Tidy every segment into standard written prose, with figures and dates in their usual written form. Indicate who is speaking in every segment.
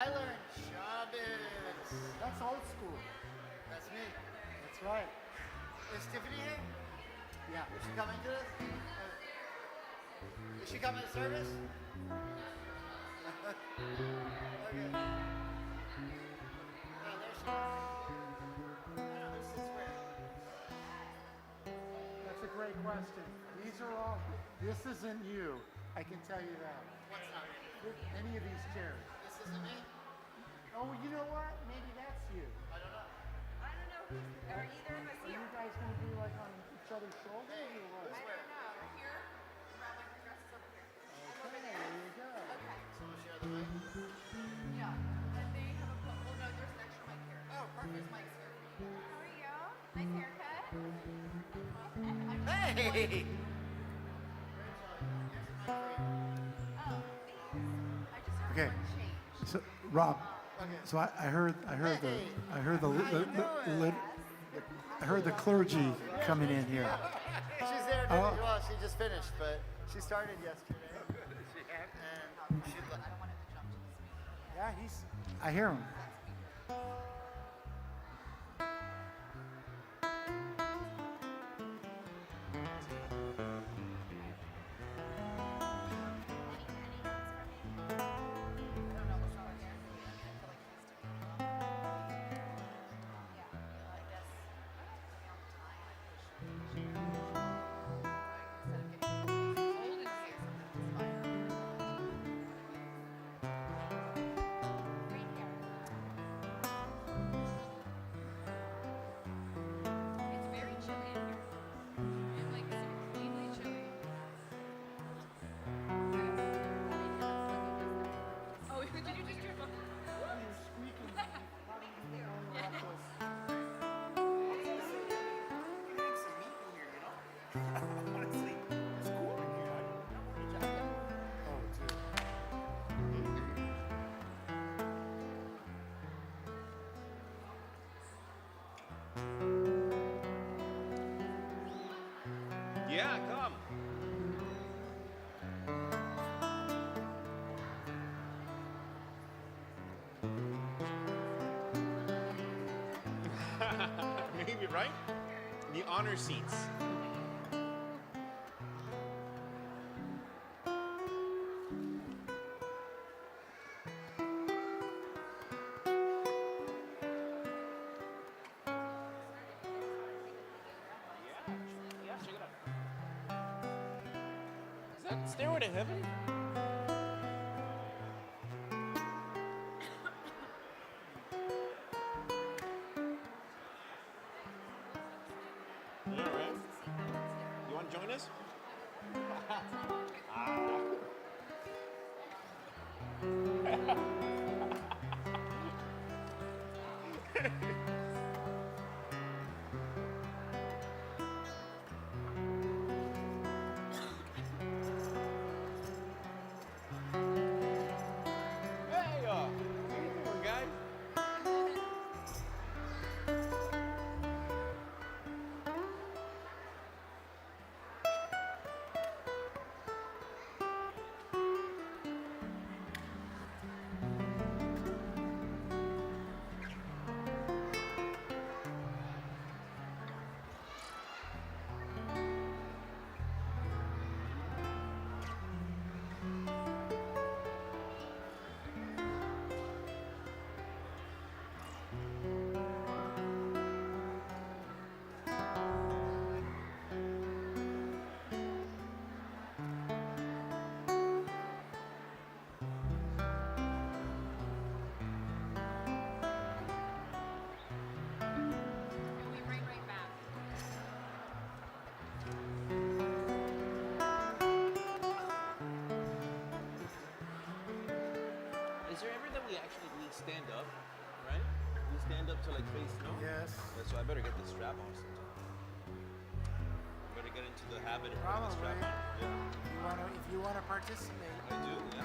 Speaker 1: I learned Shabbat.
Speaker 2: That's old school.
Speaker 1: That's me.
Speaker 2: That's right.
Speaker 1: Is Tiffany here?
Speaker 2: Yeah.
Speaker 1: Is she coming to this? Is she coming to service? Okay. Oh, there she is. I know, who sits where?
Speaker 2: That's a great question. These are all, this isn't you. I can tell you that.
Speaker 1: What's not?
Speaker 2: Any of these chairs.
Speaker 1: This isn't me?
Speaker 2: Oh, you know what? Maybe that's you.
Speaker 1: I don't know.
Speaker 3: I don't know who's, are either of us
Speaker 2: Are
Speaker 3: here?
Speaker 2: you guys going to be like on each other's shoulders
Speaker 1: Hey,
Speaker 2: or what?
Speaker 3: I don't know. Here, around my dress is over here. I'm over
Speaker 2: Okay,
Speaker 3: there.
Speaker 2: there you go.
Speaker 3: Okay.
Speaker 1: Someone share the mic?
Speaker 3: Yeah. And they have a, oh no, there's an extra mic here.
Speaker 1: Oh, perfect.
Speaker 3: There's mics here. How are you? Nice haircut.
Speaker 1: Hey!
Speaker 3: Oh, thanks. I just have
Speaker 4: Okay.
Speaker 3: one change.
Speaker 4: So, Rob,
Speaker 1: Okay.
Speaker 4: so I heard the
Speaker 1: Hey.
Speaker 4: I heard the clergy coming in here.
Speaker 1: She's there.
Speaker 4: Oh.
Speaker 1: Well, she just finished, but she started yesterday. And she
Speaker 3: I don't want it to jump to the speaker.
Speaker 2: Yeah,
Speaker 4: I hear him.
Speaker 3: It's very chilly in here. And like supremely chilly. Oh, did you just turn on?
Speaker 2: you're squeaking.
Speaker 1: Honestly, it's cool in here. I don't want to jump in.
Speaker 2: Oh, dude.
Speaker 5: Yeah, come. Maybe, right? The honor seats. Yeah, check it out. Is that Stairway to Heaven? All right. You want to join us? Hey, how you doing, guys?
Speaker 3: We'll be right back.
Speaker 5: Is there ever that we stand up, right? We stand up to like face, no?
Speaker 2: Yes.
Speaker 5: So I better get the strap on sometime. I better get into the habit of putting the strap
Speaker 2: Probably.
Speaker 5: on. Yeah,
Speaker 2: If you want to participate.
Speaker 5: I do, yeah.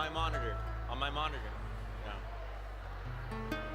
Speaker 6: my monitor. On my monitor. Yeah.
Speaker 3: You know what time? 6:36.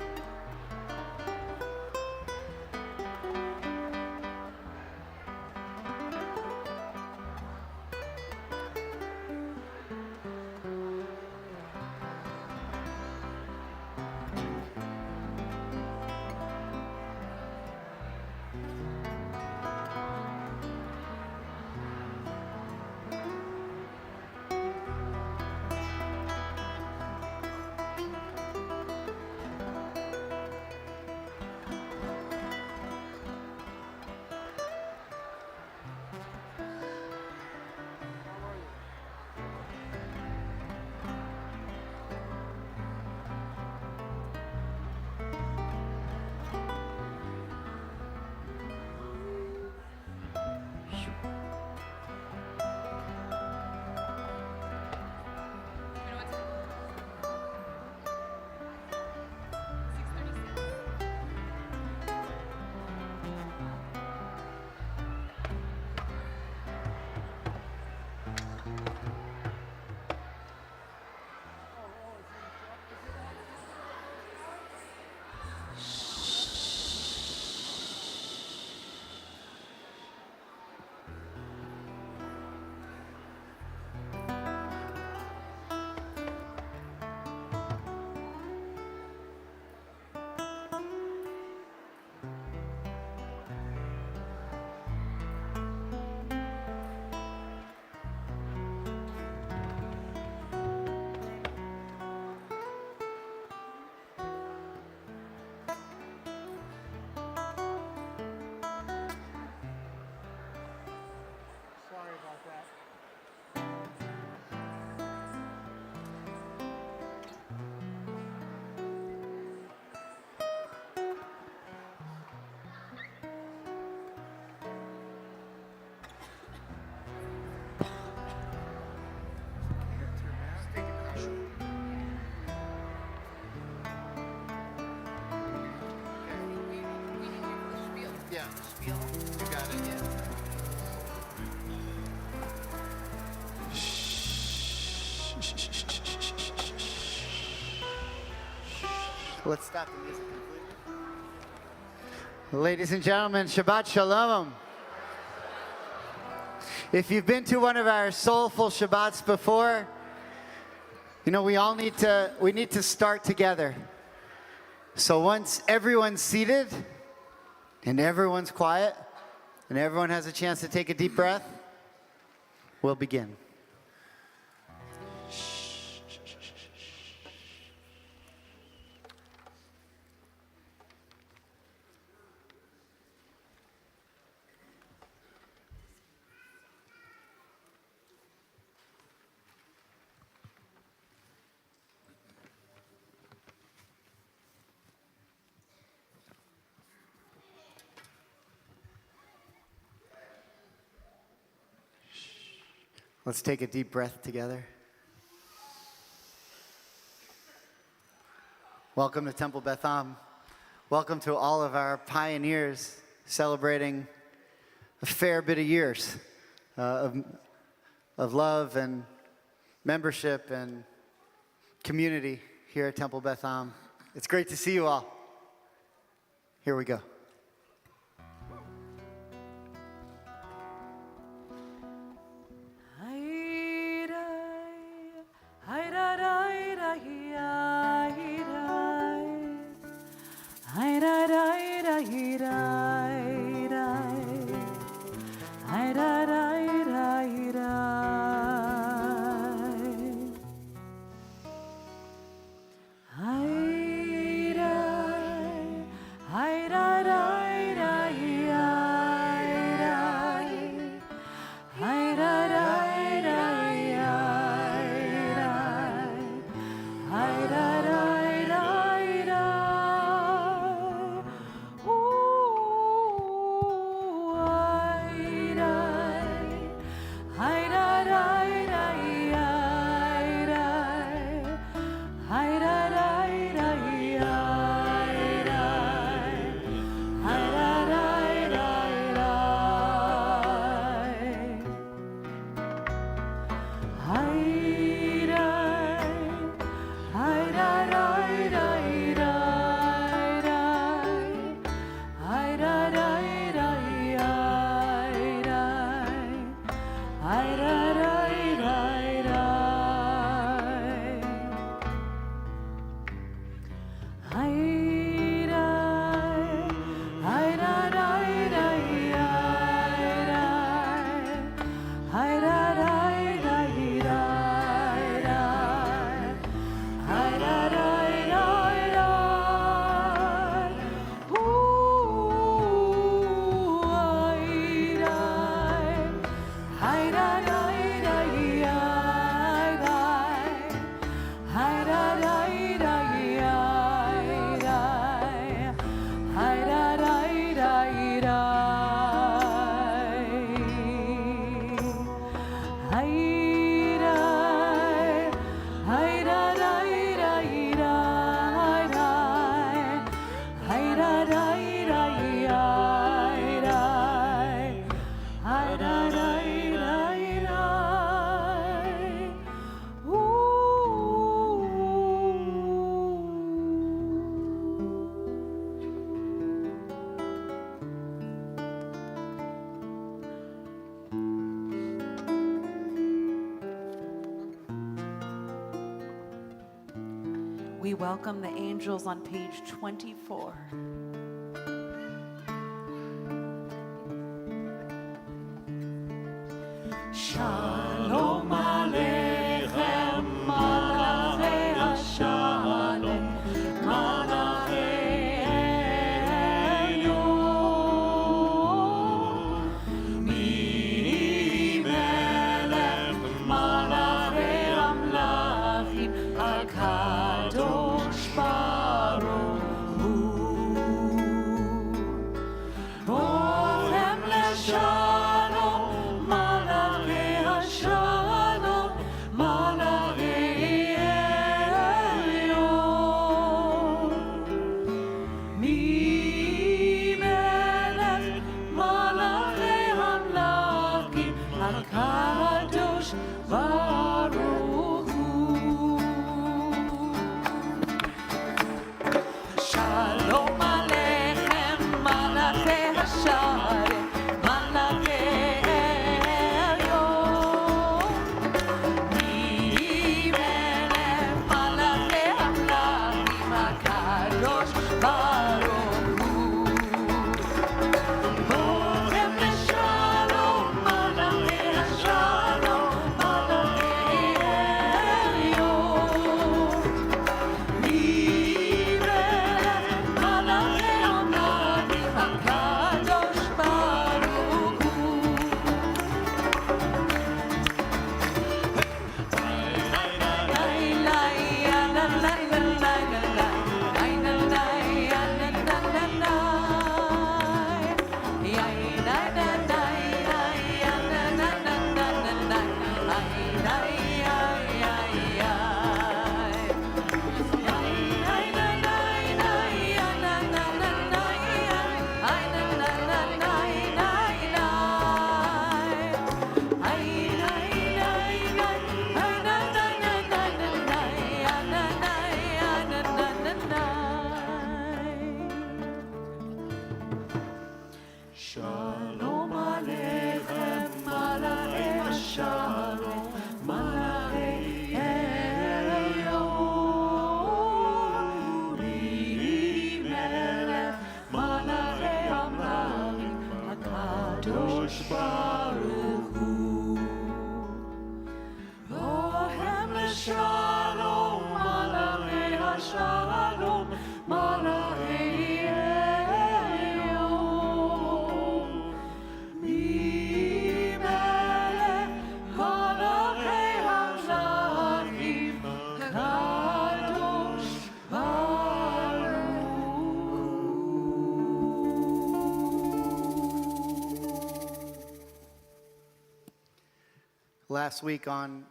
Speaker 2: Sorry about that.
Speaker 1: Yeah, spiel. You got it. Yeah. Let's stop the music completely. Ladies and gentlemen, Shabbat Shalom. If you've been to one of our soulful Shabbats before, you know we need to start together. So once everyone's seated and everyone's quiet and everyone has a chance to take a deep breath, we'll begin. Let's take a deep breath together. Welcome to Temple Beth Am. Welcome to all of our pioneers celebrating a fair bit of years of love and membership and community here at Temple Beth Am. It's great to see you all. Here we go.
Speaker 7: Hi, we welcome the angels on page 24. Shalom Aleichem, Malachei HaShalom, Malachei Elyon. Mi Melech, Malachei Amlachim, HaKadosh Baruch Hu. Bochem leshalom, Malachei HaShalom, Malachei Elyon. Mi Melech, Malachei Amlachim, HaKadosh Baruch Hu. Shalom Aleichem, Malachei HaShalom, Malachei Elyon. Mi Melech, Malachei Amlachim, HaKadosh Baruch Hu. Bochem leshalom, Malachei HaShalom, Malachei Elyon. Mi Melech, Malachei Amlachim, HaKadosh Baruch Hu. Shalom Aleichem, Malachei HaShalom, Malachei Elyon. Mi Melech, Malachei Amlachim, HaKadosh Baruch Hu. Bochem leshalom, Malachei HaShalom, Malachei Elyon. Mi Melech, Malachei Amlachim, HaKadosh Baruch Hu.
Speaker 1: Last week on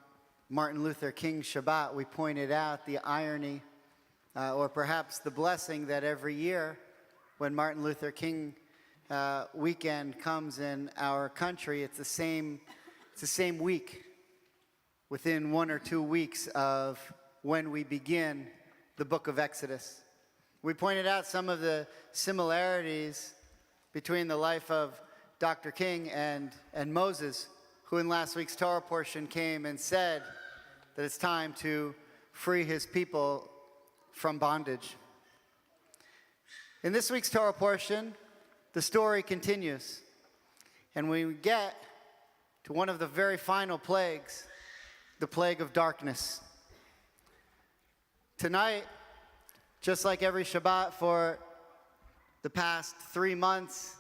Speaker 1: Martin Luther King Shabbat, we pointed out the irony, or perhaps the blessing, that every year when Martin Luther King weekend comes in our country, it's the same week, within 1 or 2 weeks of when we begin the book of Exodus. We pointed out some of the similarities between the life of Dr. King and Moses, who in last week's Torah portion came and said that it's time to free his people from bondage. In this week's Torah portion, the story continues, and we get to one of the very final plagues, the plague of darkness. Tonight, just like every Shabbat for the past 3 months,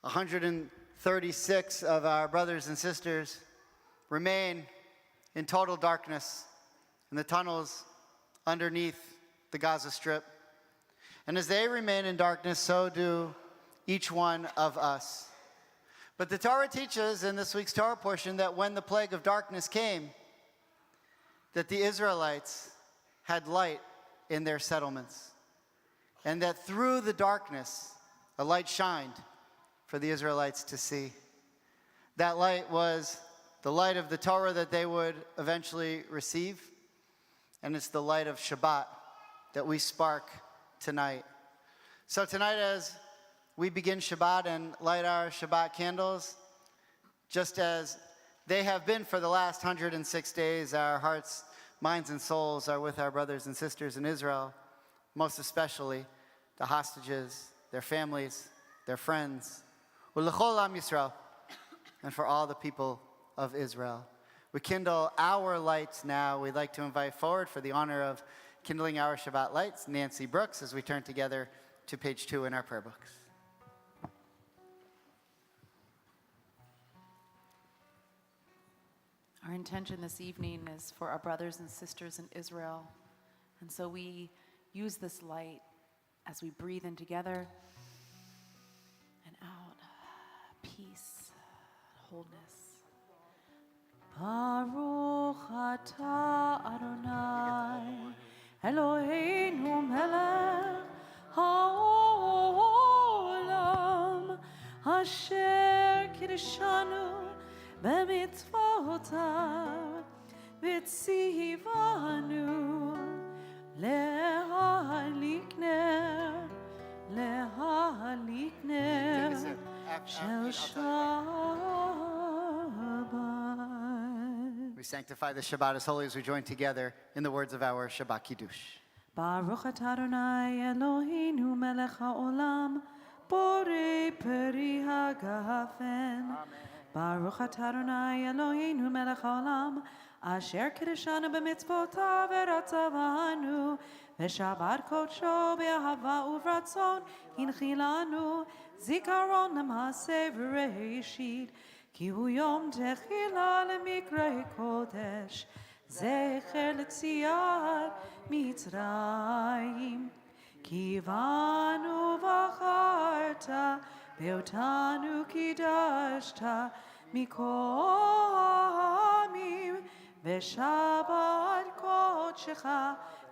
Speaker 1: 136 of our brothers and sisters remain in total darkness in the tunnels underneath the Gaza Strip. And as they remain in darkness, so do each one of us. But the Torah teaches in this week's Torah portion that when the plague of darkness came, that the Israelites had light in their settlements, and that through the darkness, a light shined for the Israelites to see. That light was the light of the Torah that they would eventually receive, and it's the light of Shabbat that we spark tonight. So tonight, as we begin Shabbat and light our Shabbat candles, just as they have been for the last 106 days, our hearts minds and souls are with our brothers and sisters in Israel, most especially the hostages, their families, their friends, U'lechol Am Yisrael, and for all the people of Israel. We kindle our lights now. We'd like to invite forward for the honor of kindling our Shabbat lights, Nancy Brooks, as we turn together to page 2 in our prayer books.
Speaker 8: Our intention this evening is for our brothers and sisters in Israel. And so we use this light as we breathe in together and out. Peace, wholeness. Baruch atah Adonai Eloheinu melech haolam asher kiddushanu b'mitzvotav v'tzivanu להליק נר של Shabbat.
Speaker 1: We sanctify the Shabbat as holy as we join together in the words of our Shabbat Kiddush.
Speaker 8: Baruch atah Adonai Eloheinu melech haolam borei peri hagafen. Baruch atah Adonai Eloheinu melech haolam asher kiddushanu b'mitzvotav v'ratzavanu v'shabbat kodsho b'ahava uvratzon hinchilanu zikaron l'maaseh v'reishit ki hu yom techila l'mikrei kodesh zecher l'tziat mitzrayim ki vanu v'acharta ve'otanu kidashta mikol ha'amim v'shabbat kodshecha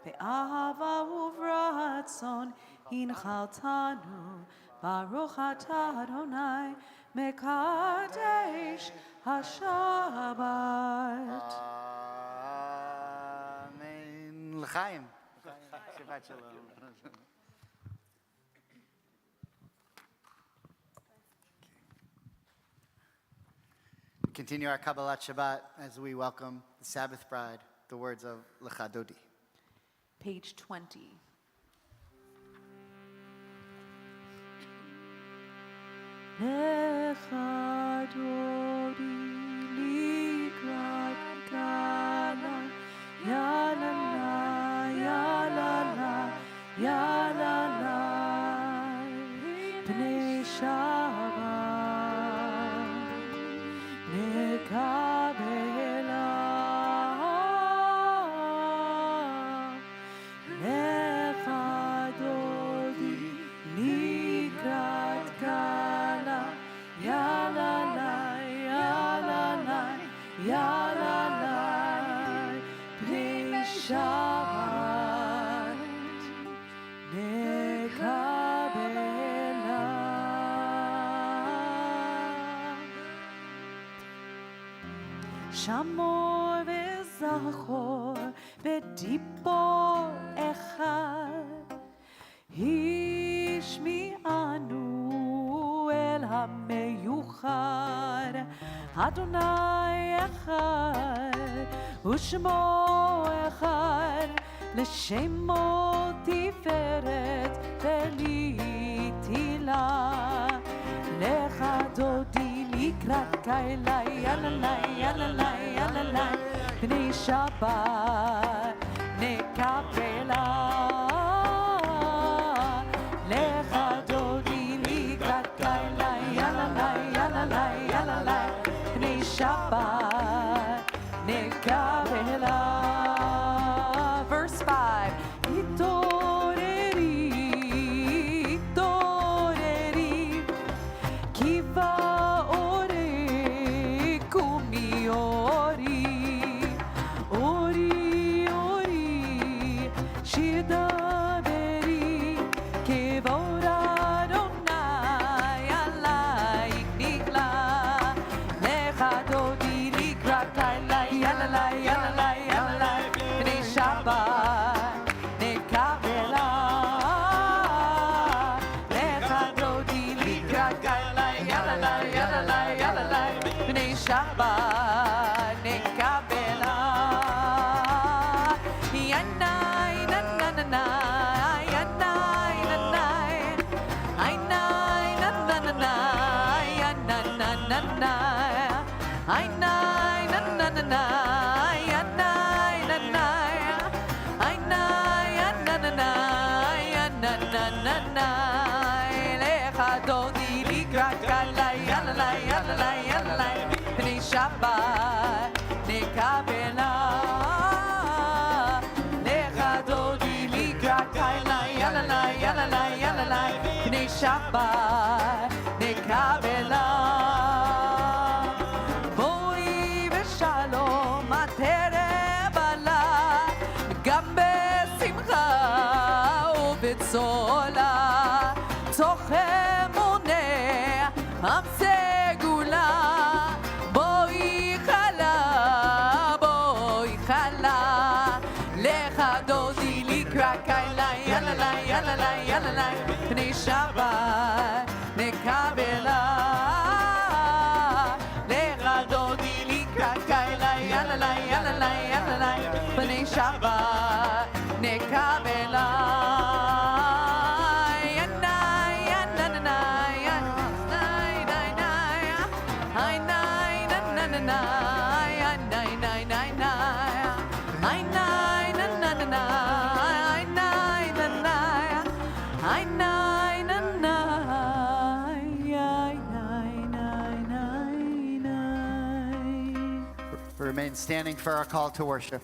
Speaker 8: ve'ahava uvratzon hinchaltanu baruch atah Adonai mekadesh hashabbat.
Speaker 1: Amen. L'chaim. Shabbat shalom. We continue our Kabbalat Shabbat as we welcome the Sabbath bride, the words of Lecha Dodi.
Speaker 8: Page 20. Lecha Dodi likrat gala, ya la la, ya la la, ya la la, Pnei Shabbat nekabela. Lecha Dodi likrat gala, ya la la, ya la la, ya la la, Pnei Shabbat nekabela. Shamor v'zachor v'dibor echad Hishmi'anu el hameyuchad Adonai echad U'shmo echad L'shemo tiferet v'litila Lecha Dodi likrat kaila yalalai yalalai yalalai Pnei Shabbat nekabela. Lecha Dodi likrat kaila yalalai yalalai yalalai Pnei Shabbat nekabela. Verse 5. Itoreri, itoreri, kiva ore, kumi ori, ori, ori, shidaveri, kevod Adonai alaik nikla. Lecha Dodi likrat kaila yalalai yalalai yalalai Pnei Shabbat nekabela. Lecha Dodi likrat kaila yalalai yalalai yalalai Pnei Shabbat nekabela.
Speaker 7: Adonai, Lecha Dodi Likrat Kalai, Yalalai, Yalalai, Yalalai, Pnei Shabbat, Nekabela. Lecha Dodi Likrat Kalai, Yalalai, Yalalai, Yalalai, Pnei Shabbat, Nekabela. Boi v'shalom aterebala, gam besimcha ובצולה, תוך אמונה, עם סגולה, בואי חלה, לך דודי לקרא קיילה, יאללה, יאללה, יאללה, פני שבת נקבלה. לך דודי לקרא קיילה, יאללה, יאללה, יאללה, פני שבת נקבלה.
Speaker 1: Remain standing for our call to worship.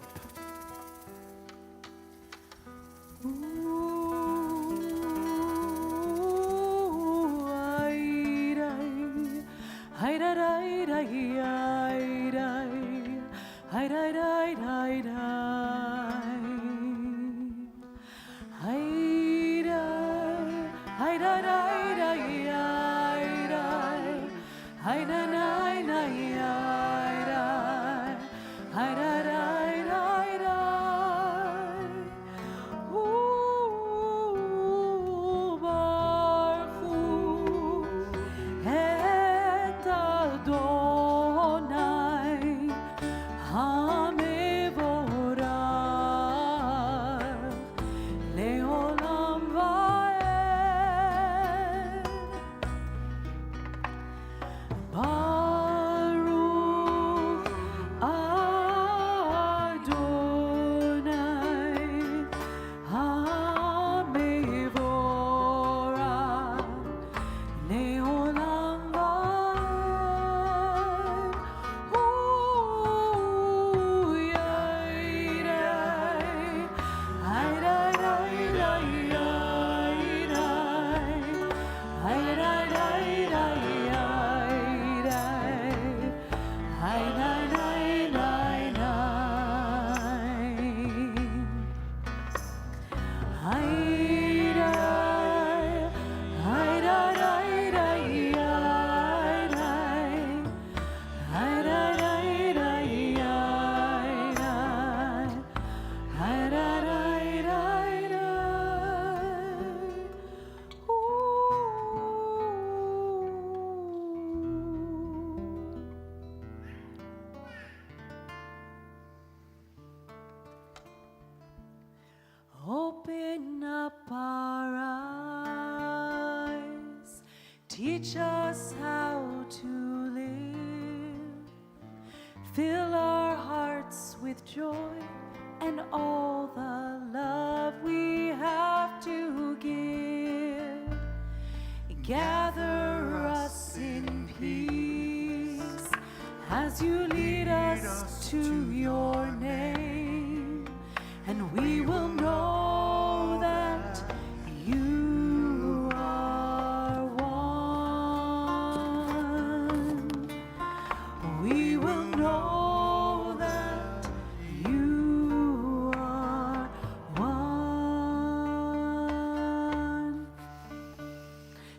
Speaker 7: Open up our eyes, teach us how to live, fill our hearts with joy and all the love we have to give. Gather us in peace as you lead us to your name, and we will know that you are one. We will know that you are one.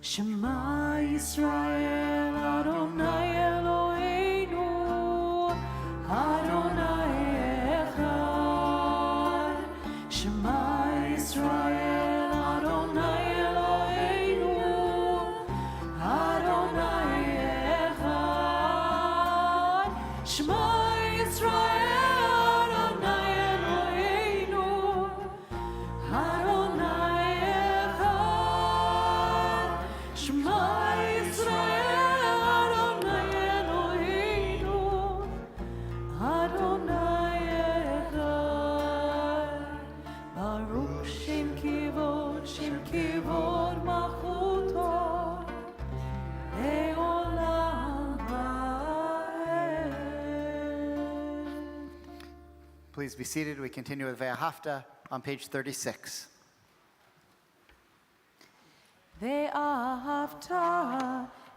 Speaker 7: Shema Yisrael Adonai Eloheinu Adonai Echad. Shema Yisrael Adonai Eloheinu Adonai Echad. Shema Yisrael Adonai Eloheinu Adonai Echad. Shema Yisrael Adonai Eloheinu Adonai Echad. Baruch Shem
Speaker 1: Please be seated. We continue with Ve'ahavta on page 36.
Speaker 7: ואהבת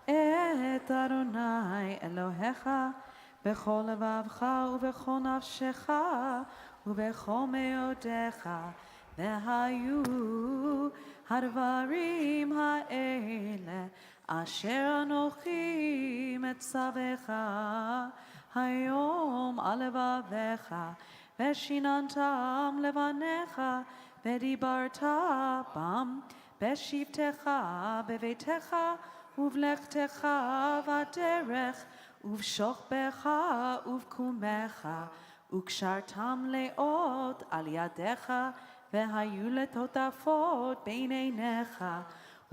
Speaker 7: את אדוני אלוהיך בכל לבבך ובכל נפשך ובכל מאודיך, והיו הדברים האלה אשר אנוכי מצווך היום על לבביך, ושיננתם לבניך ודיברת בם בשבתך בביתך ובלכתך בדרך ובשוכבך ובקומך, וקשרתם לאות על ידיך, והיו לטוטפות בין עיניך,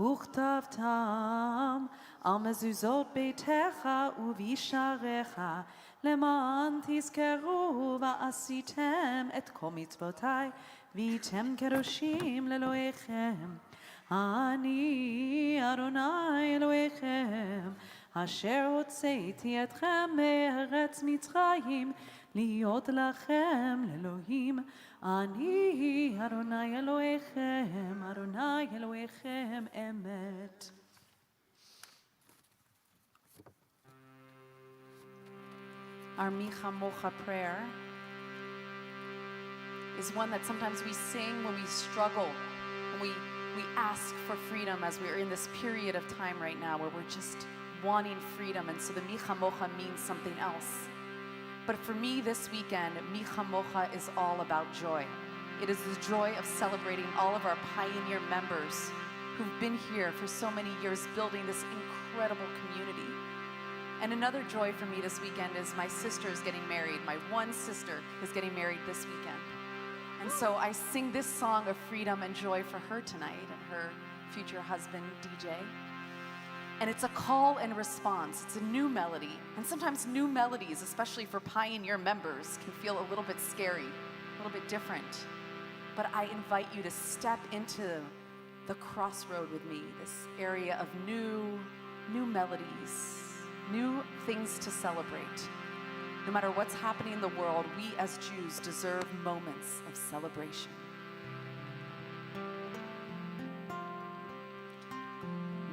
Speaker 7: וכתבתם על מזוזות ביתך ובשעריך, למען תזכרו ועשיתם את כל מצוותיי, והייתם קדושים לאלוהיכם. אני אדוני אלוהיכם, אשר הוצאתי אתכם מארץ מצרים, להיות לכם לאלוהים. אני אדוני אלוהיכם, אדוני אלוהיכם אמת.
Speaker 8: Our Micha Mocha prayer is one that sometimes we sing when we struggle, when we ask for freedom, as we're in this period of time right now where we're just wanting freedom, and so the Micha Mocha means something else. But for me this weekend, Micha Mocha is all about joy. It is the joy of celebrating all of our pioneer members who've been here for so many years building this incredible community. And another joy for me this weekend is my sister's getting married. My one sister is getting married this weekend. And so I sing this song of freedom and joy for her tonight and her future husband, DJ. And it's a call and response. It's a new melody. And sometimes new melodies, especially for pioneer members, can feel a little bit scary, a little bit different. But I invite you to step into the crossroad with me, this area of new melodies, new things to celebrate. No matter what's happening in the world, we as Jews deserve moments of celebration.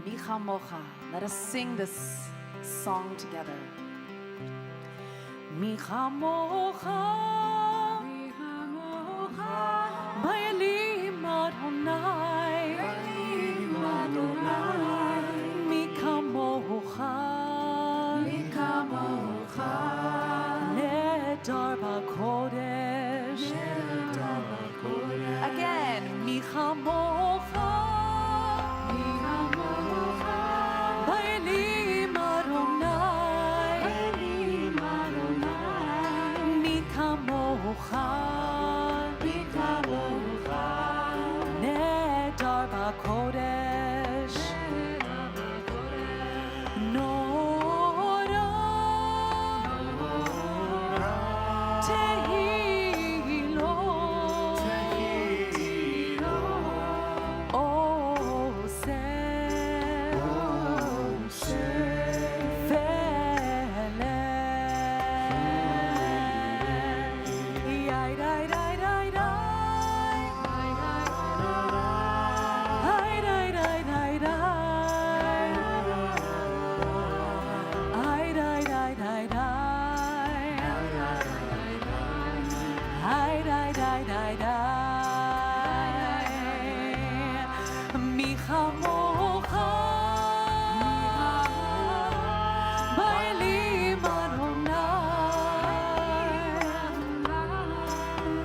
Speaker 8: Micha Mocha, let us sing this song together.
Speaker 7: Micha Mocha, Bayalim Adonai, Micha Mocha, Nedar B'Kodesh. Again, Micha Mocha, Bayalim Adonai, Micha Mocha, Nedar B'Kodesh. Nora Tehilo Micha Mocha, Bayalim Adonai,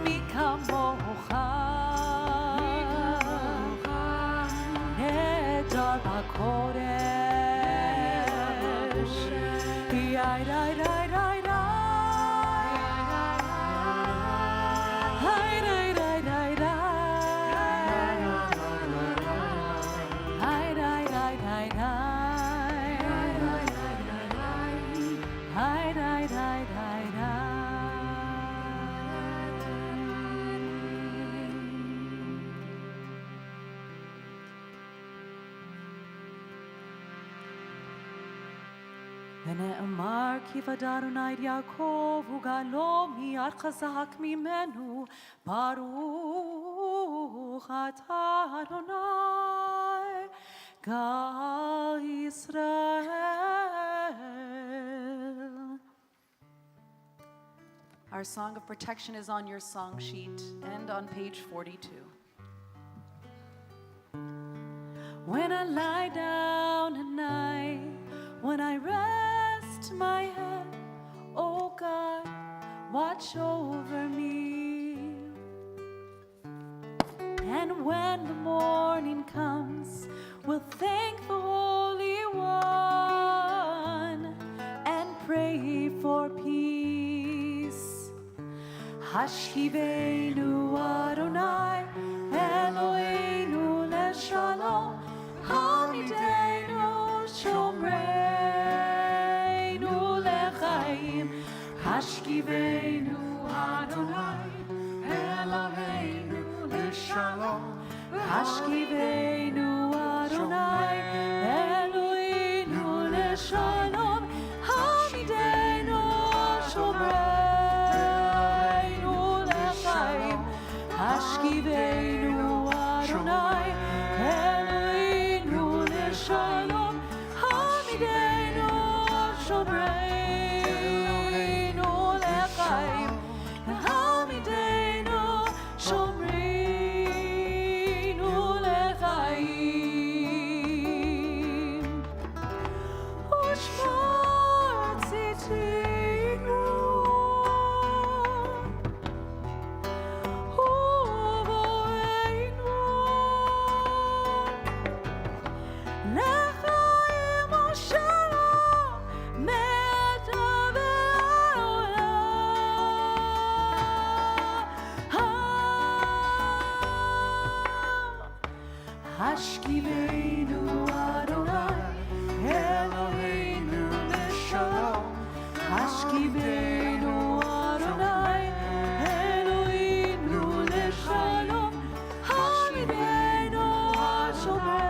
Speaker 7: Micha Mocha, Nedar B'Kodesh. ונאמר כי ודרנה את יעקב וגאלו מיד חזק ממנו ברוך אתה אדוני גאל ישראל.
Speaker 8: Our song of protection is on your song sheet and on page 42.
Speaker 7: When I lie down at night, when I rest my head, oh God, watch over me. And when the morning comes, we'll thank the Holy One and pray for peace. Hashivenu Adonai, Eloheinu leshalom, Hamidenu shomreinu lechaim. Hashivenu Adonai, Eloheinu leshalom, Hashivenu Adonai, Eloheinu leshalom, Hamidenu shomreinu lechaim. Hashivenu Adonai, Eloheinu leshalom, Hamidenu shomreinu lechaim. Hamidenu shomreinu lechaim. Ushmor tzitinu uvoeinu lechaim ushalom me'ata ve'olam. Hashkivenu Adonai, Eloheinu leshalom. Hashkivenu Adonai, Eloheinu leshalom. Hamidenu shomreinu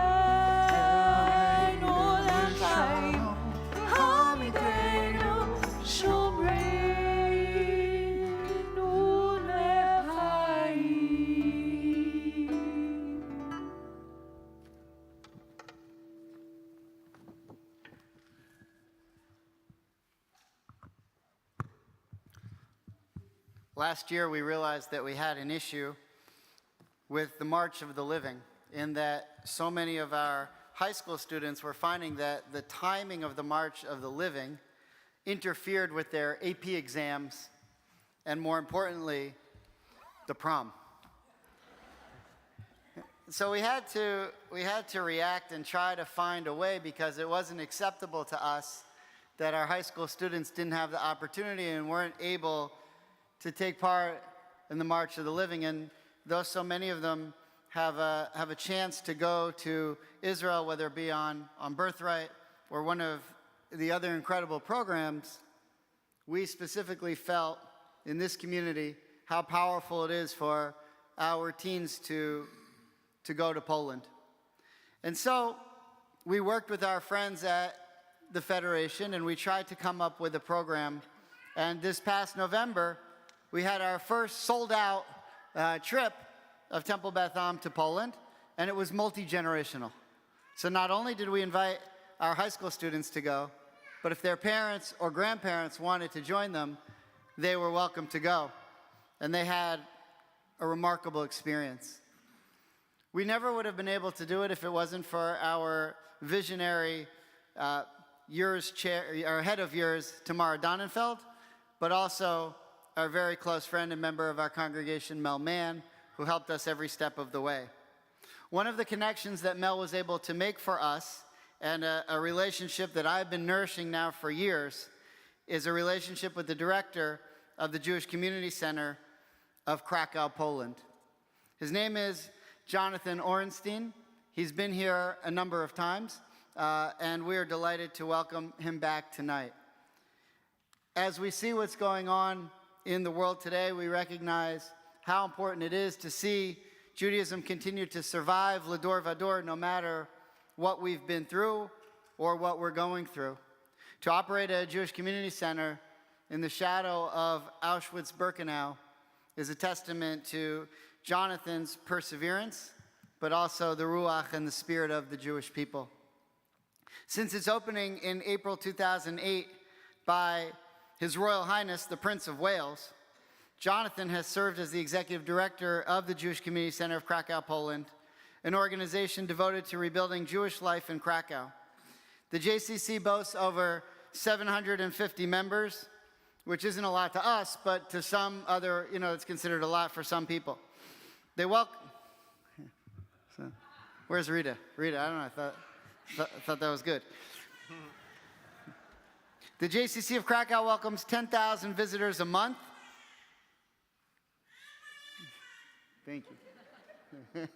Speaker 7: lechaim. Hamidenu shomreinu lechaim.
Speaker 1: Last year, we realized that we had an issue with the March of the Living, in that so many of our high school students were finding that the timing of the March of the Living interfered with their AP exams, and more importantly, the prom. So we had to react and try to find a way, because it wasn't acceptable to us that our high school students didn't have the opportunity and weren't able to take part in the March of the Living. And though so many of them have a chance to go to Israel, whether it be on Birthright or one of the other incredible programs, we specifically felt in this community how powerful it is for our teens to go to Poland. And so we worked with our friends at the Federation, and we tried to come up with a program. And this past November, we had our first sold-out trip of Temple Beth Am to Poland, and it was multi-generational. So not only did we invite our high school students to go, but if their parents or grandparents wanted to join them, they were welcome to go. And they had a remarkable experience. We never would have been able to do it if it wasn't for our visionary our head of years, Tamara Donnenfeld, but also our very close friend and member of our congregation, Mel Mann, who helped us every step of the way. One of the connections that Mel was able to make for us, and a relationship that I've been nourishing now for years, is a relationship with the director of the Jewish Community Center of Krakow, Poland. His name is Jonathan Orenstein. He's been here a number of times, and we are delighted to welcome him back tonight. As we see what's going on in the world today, we recognize how important it is to see Judaism continue to survive Lador Vador, no matter what we've been through or what we're going through. To operate a Jewish community center in the shadow of Auschwitz-Birkenau is a testament to Jonathan's perseverance, but also the ruach and the spirit of the Jewish people. Since its opening in April 2008 by His Royal Highness, the Prince of Wales, Jonathan has served as the executive director of the Jewish Community Center of Krakow, Poland, an organization devoted to rebuilding Jewish life in Krakow. The JCC boasts over 750 members, which isn't a lot to us, but to some other, it's considered a lot for some people. They welcome. So, where's Rita? Rita, I don't know. I thought that was good. The JCC of Krakow welcomes 10,000 visitors a month. Thank you.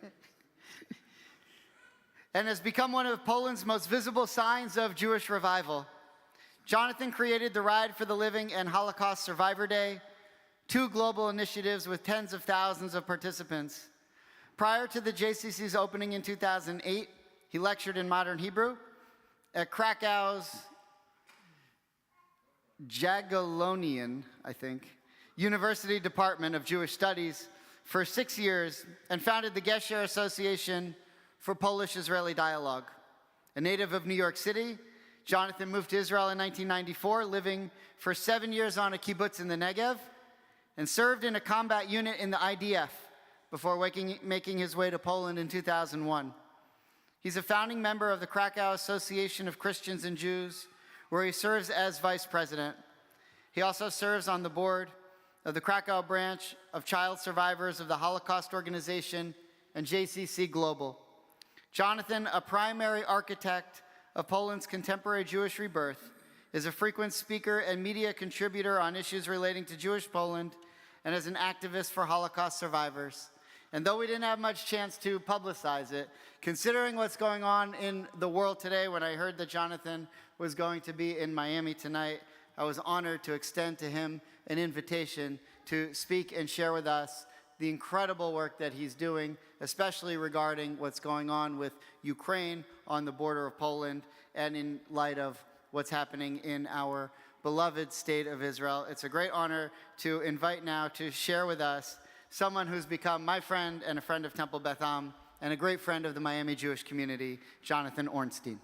Speaker 1: And has become one of Poland's most visible signs of Jewish revival. Jonathan created the Ride for the Living and Holocaust Survivor Day, two global initiatives with tens of thousands of participants. Prior to the JCC's opening in 2008, he lectured in modern Hebrew at Krakow's Jagiellonian, University Department of Jewish Studies for 6 years and founded the Gesher Association for Polish-Israeli Dialogue. A native of New York City, Jonathan moved to Israel in 1994, living for 7 years on a kibbutz in the Negev, and served in a combat unit in the IDF before making his way to Poland in 2001. He's a founding member of the Krakow Association of Christians and Jews, where he serves as vice president. He also serves on the board of the Krakow branch of child survivors of the Holocaust Organization and JCC Global. Jonathan, a primary architect of Poland's contemporary Jewish rebirth, is a frequent speaker and media contributor on issues relating to Jewish Poland and is an activist for Holocaust survivors. And though we didn't have much chance to publicize it, considering what's going on in the world today, when I heard that Jonathan was going to be in Miami tonight, I was honored to extend to him an invitation to speak and share with us the incredible work that he's doing, especially regarding what's going on with Ukraine on the border of Poland and in light of what's happening in our beloved state of Israel. It's a great honor to invite now to share with us someone who's become my friend and a friend of Temple Beth Am and a great friend of the Miami Jewish community, Jonathan Ornstein.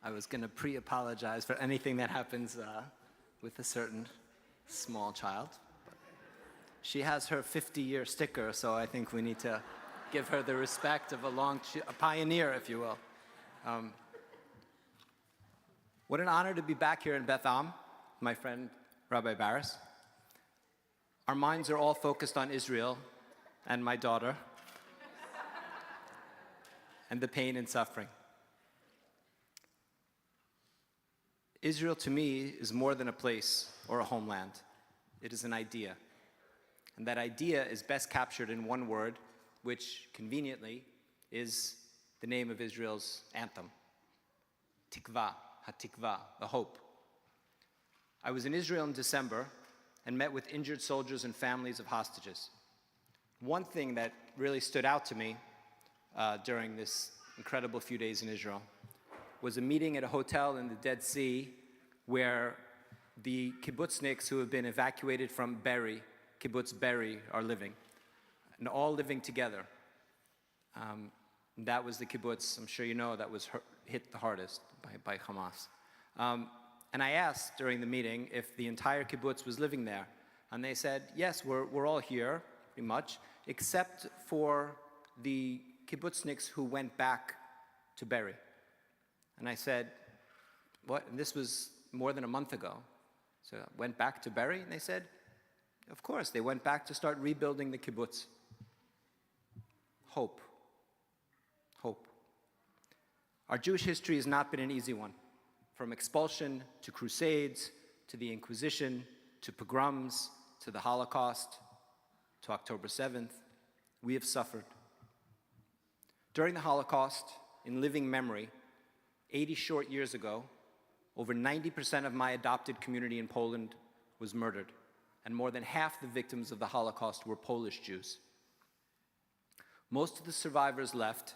Speaker 9: I was going to pre-apologize for anything that happens with a certain small child. But she has her 50-year sticker, so I think we need to give her the respect of a pioneer, if you will. What an honor to be back here in Beth Am, my friend Rabbi Barris. Our minds are all focused on Israel and my daughter and the pain and suffering. Israel, to me, is more than a place or a homeland. It is an idea. And that idea is best captured in one word, which, conveniently, is the name of Israel's anthem. Tikva, hatikva, the hope. I was in Israel in December and met with injured soldiers and families of hostages. One thing that really stood out to me during this incredible few days in Israel was a meeting at a hotel in the Dead Sea where the kibbutzniks who have been evacuated from Be'eri, kibbutz Be'eri, are living, and all living together. That was the kibbutz, I'm sure you know, that was hit the hardest by Hamas. And I asked during the meeting if the entire kibbutz was living there, and they said, yes, we're all here, pretty much, except for the kibbutzniks who went back to Be'eri. And I said, what? And this was more than a month ago. So I went back to Be'eri, and they said, of course, they went back to start rebuilding the kibbutz. Hope. Hope. Our Jewish history has not been an easy one. From expulsion to crusades, to the Inquisition, to pogroms, to the Holocaust, to October 7th, we have suffered. During the Holocaust, in living memory, 80 short years ago, over 90% of my adopted community in Poland was murdered. and more than half the victims of the Holocaust were Polish Jews. Most of the survivors left,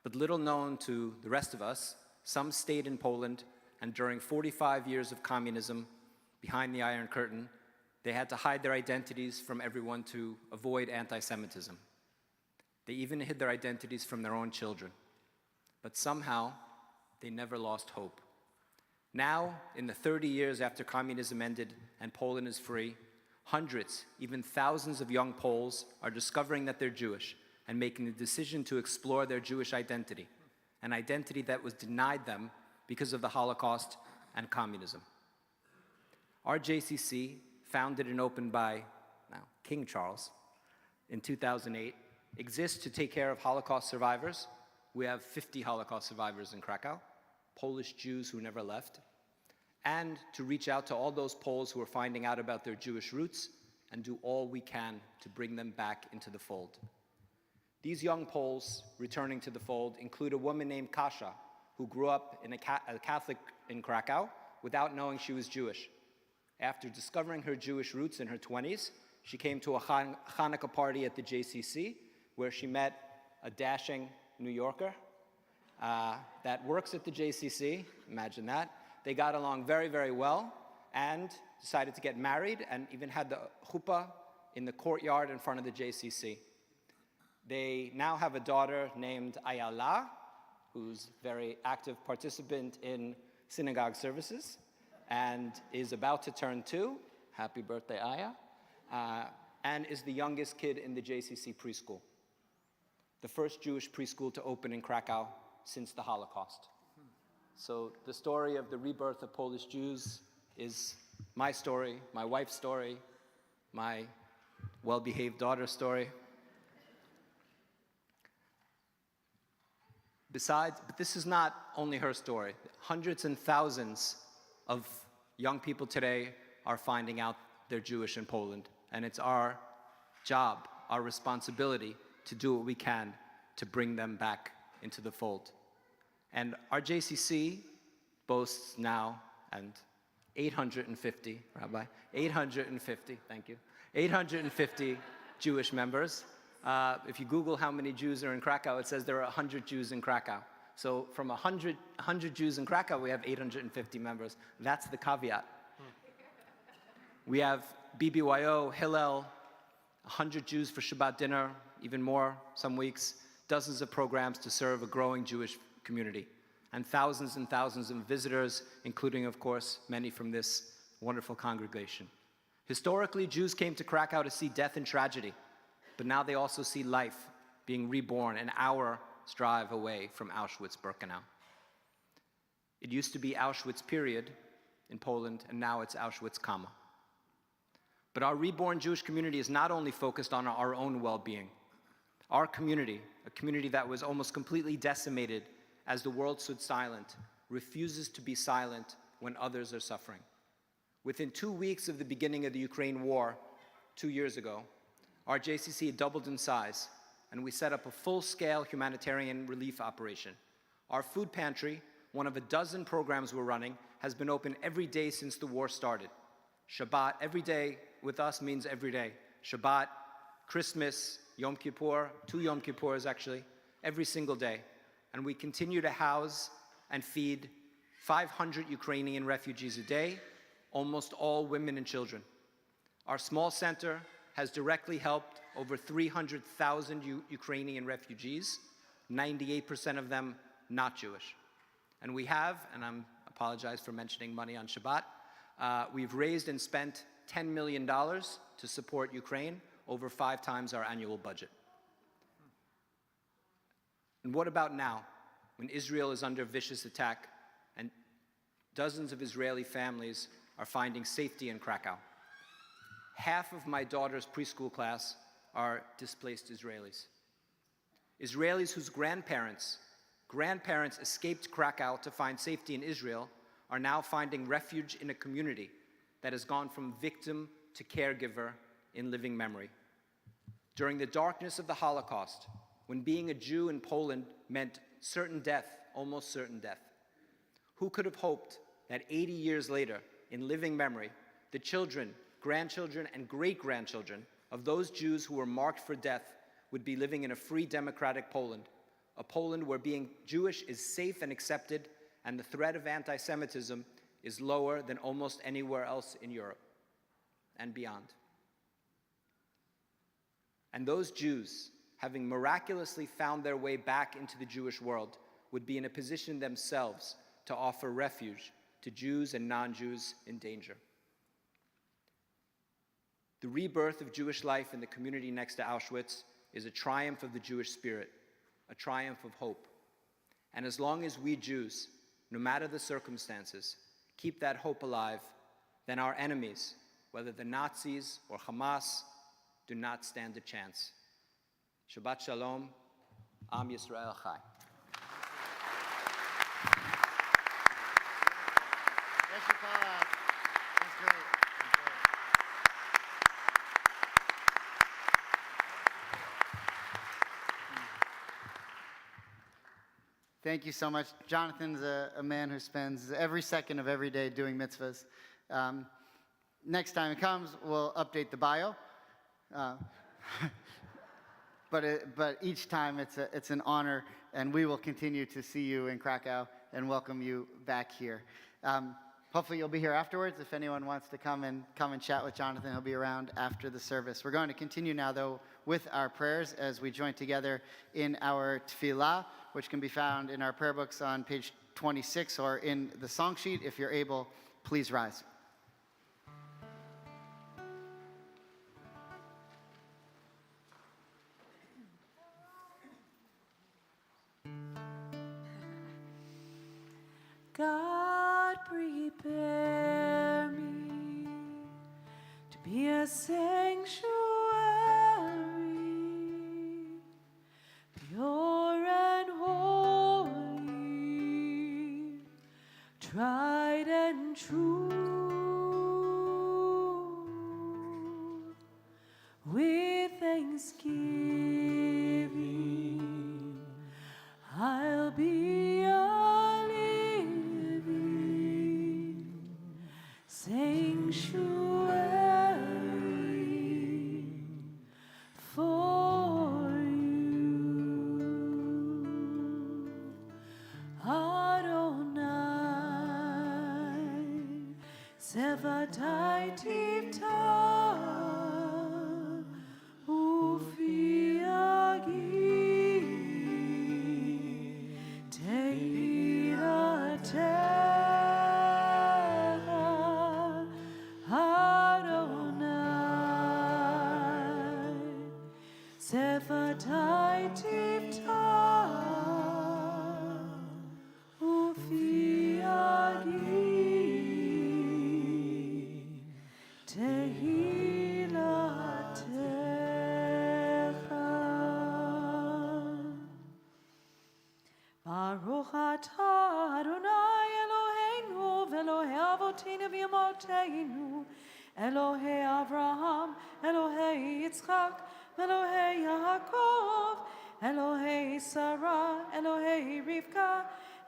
Speaker 9: but little known to the rest of us, some stayed in Poland, and during 45 years of communism, behind the Iron Curtain, they had to hide their identities from everyone to avoid anti-Semitism. They even hid their identities from their own children. But somehow, they never lost hope. Now, in the 30 years after communism ended and Poland is free, hundreds, even thousands of young Poles are discovering that they're Jewish and making the decision to explore their Jewish identity, an identity that was denied them because of the Holocaust and communism. Our JCC, founded and opened by King Charles in 2008, exists to take care of Holocaust survivors. We have 50 Holocaust survivors in Krakow, Polish Jews who never left, and to reach out to all those Poles who are finding out about their Jewish roots and do all we can to bring them back into the fold. These young Poles returning to the fold include a woman named Kasia, who grew up in a Catholic in Krakow without knowing she was Jewish. After discovering her Jewish roots in her 20s, she came to a Hanukkah party at the JCC where she met a dashing New Yorker that works at the JCC, imagine that. They got along very, very well and decided to get married and even had the chuppah in the courtyard in front of the JCC. They now have a daughter named Ayala, who's a very active participant in synagogue services and is about to turn 2. Happy birthday, Aya. And is the youngest kid in the JCC preschool, the first Jewish preschool to open in Krakow since the Holocaust. So the story of the rebirth of Polish Jews is my story, my wife's story, my well-behaved daughter's story. But this is not only her story. Hundreds and thousands of young people today are finding out they're Jewish in Poland, and it's our job, our responsibility to do what we can to bring them back into the fold. And our JCC boasts now, and 850, Rabbi, 850, thank you, 850 Jewish members. If you Google how many Jews are in Krakow, it says there are 100 Jews in Krakow. So from 100 Jews in Krakow, we have 850 members. That's the caveat. We have BBYO, Hillel, 100 Jews for Shabbat dinner, even more some weeks, dozens of programs to serve a growing Jewish community, and thousands of visitors, including, of course, many from this wonderful congregation. Historically, Jews came to Krakow to see death and tragedy, but now they also see life being reborn an hour's drive away from Auschwitz-Birkenau. It used to be Auschwitz period in Poland, and now it's Auschwitz, comma. But our reborn Jewish community is not only focused on our own well-being. Our community, a community that was almost completely decimated as the world stood silent, refuses to be silent when others are suffering. Within 2 weeks of the beginning of the Ukraine war 2 years ago, our JCC had doubled in size, and we set up a full-scale humanitarian relief operation. Our food pantry, one of a dozen programs we're running, has been open every day since the war started. Shabbat, every day with us means every day. Shabbat, Christmas, Yom Kippur, 2 Yom Kippurs actually, every single day. And we continue to house and feed 500 Ukrainian refugees a day, almost all women and children. Our small center has directly helped over 300,000 Ukrainian refugees, 98% of them not Jewish. And we have, and I apologize for mentioning money on Shabbat, we've raised and spent $10 million to support Ukraine, over 5 times our annual budget. And what about now, when Israel is under vicious attack and dozens of Israeli families are finding safety in Krakow? Half of my daughter's preschool class are displaced Israelis. Israelis whose grandparents escaped Krakow to find safety in Israel are now finding refuge in a community that has gone from victim to caregiver in living memory. During the darkness of the Holocaust, when being a Jew in Poland meant certain death, almost certain death, who could have hoped that 80 years later, in living memory, the children, grandchildren, and great-grandchildren of those Jews who were marked for death would be living in a free democratic Poland, a Poland where being Jewish is safe and accepted, and the threat of anti-Semitism is lower than almost anywhere else in Europe and beyond. And those Jews, having miraculously found their way back into the Jewish world, would be in a position themselves to offer refuge to Jews and non-Jews in danger. The rebirth of Jewish life in the community next to Auschwitz is a triumph of the Jewish spirit, a triumph of hope. And as long as we Jews, no matter the circumstances, keep that hope alive, then our enemies, whether the Nazis or Hamas, do not stand a chance. Shabbat Shalom, Am Yisrael Chai.
Speaker 1: Thank you, Paula. That's great. Thank you so much. Jonathan's a man who spends every second of every day doing mitzvahs. Next time it comes, we'll update the bio. But each time it's an honor, and we will continue to see you in Krakow and welcome you back here. Hopefully you'll be here afterwards. If anyone wants to come and chat with Jonathan, he'll be around after the service. We're going to continue now, though, with our prayers as we join together in our tefillah, which can be found in our prayer books on page 26 or in the song sheet. If you're able, please rise.
Speaker 7: God, prepare me to be a sanctuary, pure and holy, tried and true. With thanksgiving, I'll be a living sanctuary for you, Adonai, Sevatai Tivta, Ufi Agi, Tehilatecha, Adonai, Sevatai Tivta, Ufi Agi, Tehilatecha. Baruch atah Adonai Eloheinu v'Elohei Avoteinu v'Yamoteinu, Elohei Avraham, Elohei Yitzchak, v'Elohei Yaakov, Elohei Sarah, Elohei Rivka,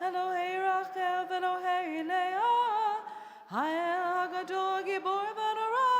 Speaker 7: Elohei Rachel, v'Elohei Leah, Ha'el HaGadol Gibor v'Nora,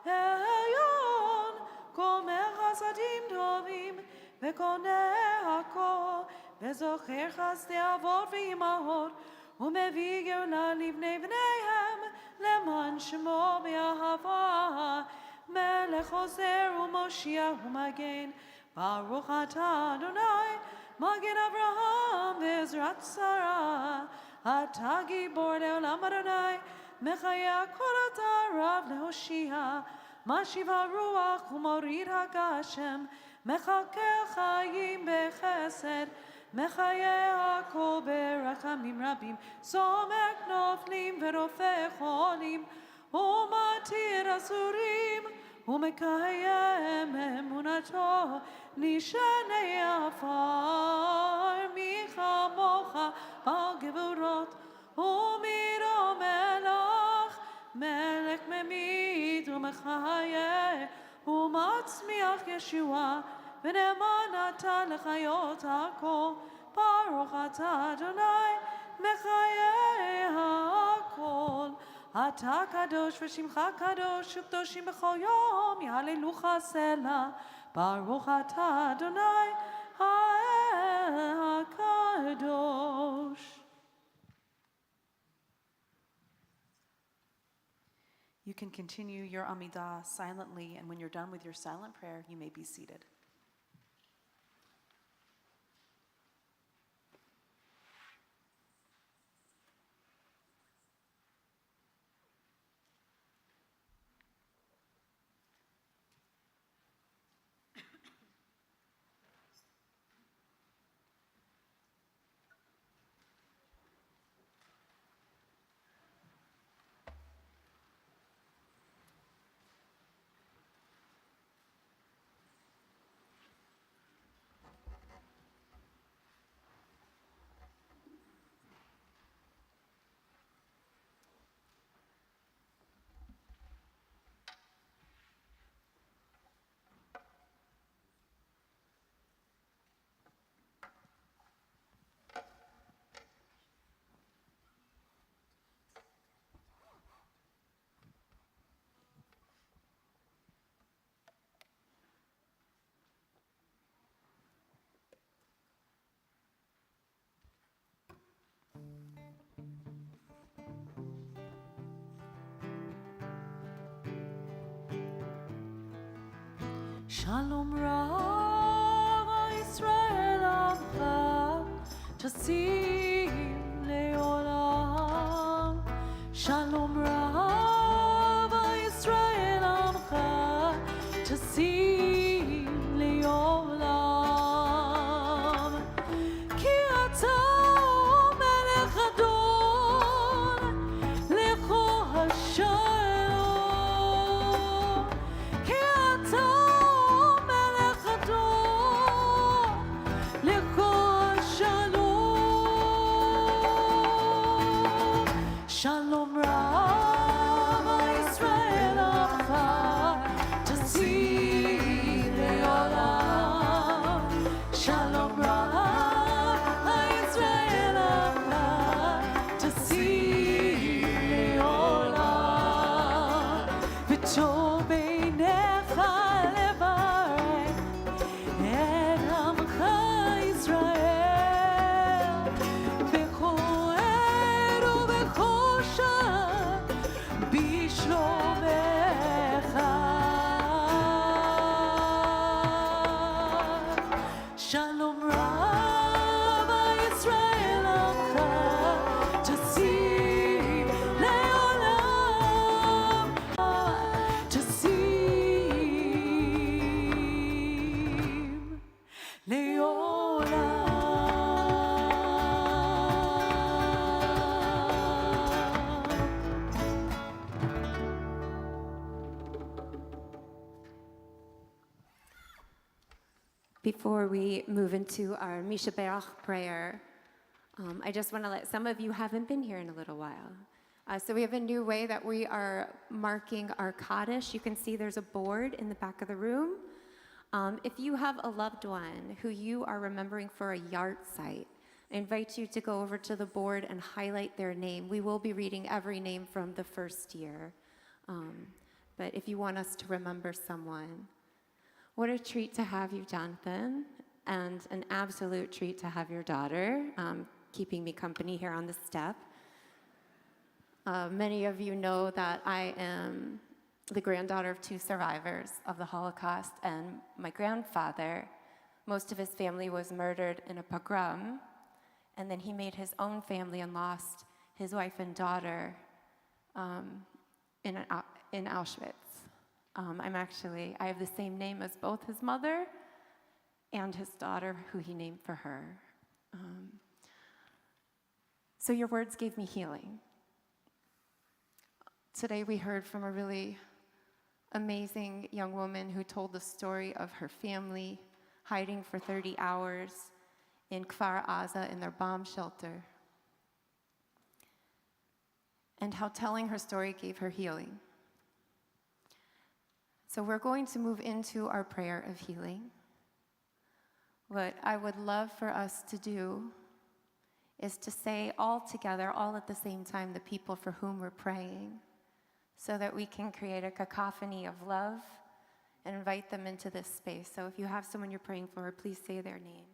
Speaker 7: Elyon, Gomer Chasadim Tovim, v'Koneh HaKol, וזוכר חסדי אבות ואימהות, ומביא גאולה לבני בניהם, למען שמו באהבה, מלך עוזר ומושיע ומגן. ברוך אתה אדוני, מגן אברהם ועזרת שרה, אתה גיבור לעולם אדוני, מחיה כל אתה רב להושיע, משיב הרוח ומוריד הגשם, מחכה חיים בחסד, מחיי הכל ברחמים רבים, סומק נופלים ורופא חולים, ומתיר אסורים, ומקיים אמונתו, נשעני עפר, מי כמוך בעל גבורות, ומירו מלך, מלך ממית ומחיה, ומצמיח ישועה, ונאמן אתה לחיות הכל, ברוך אתה אדוני, מחיי הכל, אתה קדוש ושמך קדוש וקדושים בכל יום יהללוך סלע ברוך אתה אדוני האל הקדוש. You can continue your Amidah silently, and when you're done with your silent prayer, you may be seated. Shalom Rav Yisrael Amcha Tasim Leolam. Shalom Rav Yisrael Amcha Tasim Leolam. Ki ata melech adon lecho hashalom. Ki ata Shalom Rav Yisrael Amcha Tasim Leolam. Shalom Rav Yisrael Amcha Tasim Leolam. V'tov beinecha levarech et Amcha Yisrael b'chol עת ובכל שעה בשלומך. Shalom Rav Yisrael Amcha Tasim Leolam. Tasim Leolam.
Speaker 10: Before we move into our Misha Berach prayer, I just want to let some of you haven't been here in a little while. So we have a new way that we are marking our Kaddish. You can see there's a board in the back of the room. If you have a loved one who you are remembering for a yard site, I invite you to go over to the board and highlight their name. We will be reading every name from the first year. But if you want us to remember someone, what a treat to have you, Jonathan, and an absolute treat to have your daughter keeping me company here on the step. Many of you know that I am the granddaughter of two survivors of the Holocaust, and my grandfather, most of his family was murdered in a pogrom, and then he made his own family and lost his wife and daughter in Auschwitz. I have the same name as both his mother and his daughter, who he named for her. So your words gave me healing. Today we heard from a really amazing young woman who told the story of her family hiding for 30 hours in Kfar Aza in their bomb shelter, and how telling her story gave her healing. So we're going to move into our prayer of healing. What I would love for us to do is to say all together, all at the same time, the people for whom we're praying. so that we can create a cacophony of love and invite them into this space. So if you have someone you're praying for, please say their name.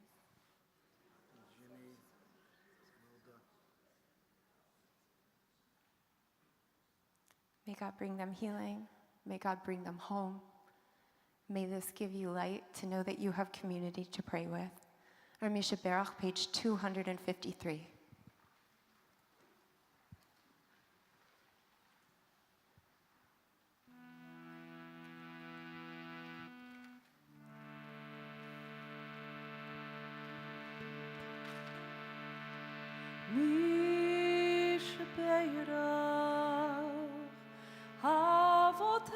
Speaker 10: May God bring them healing. May God bring them home. May this give you light to know that you have community to pray with. Our Misha Berach, page 253.
Speaker 7: Misha Berach, Avoteinu,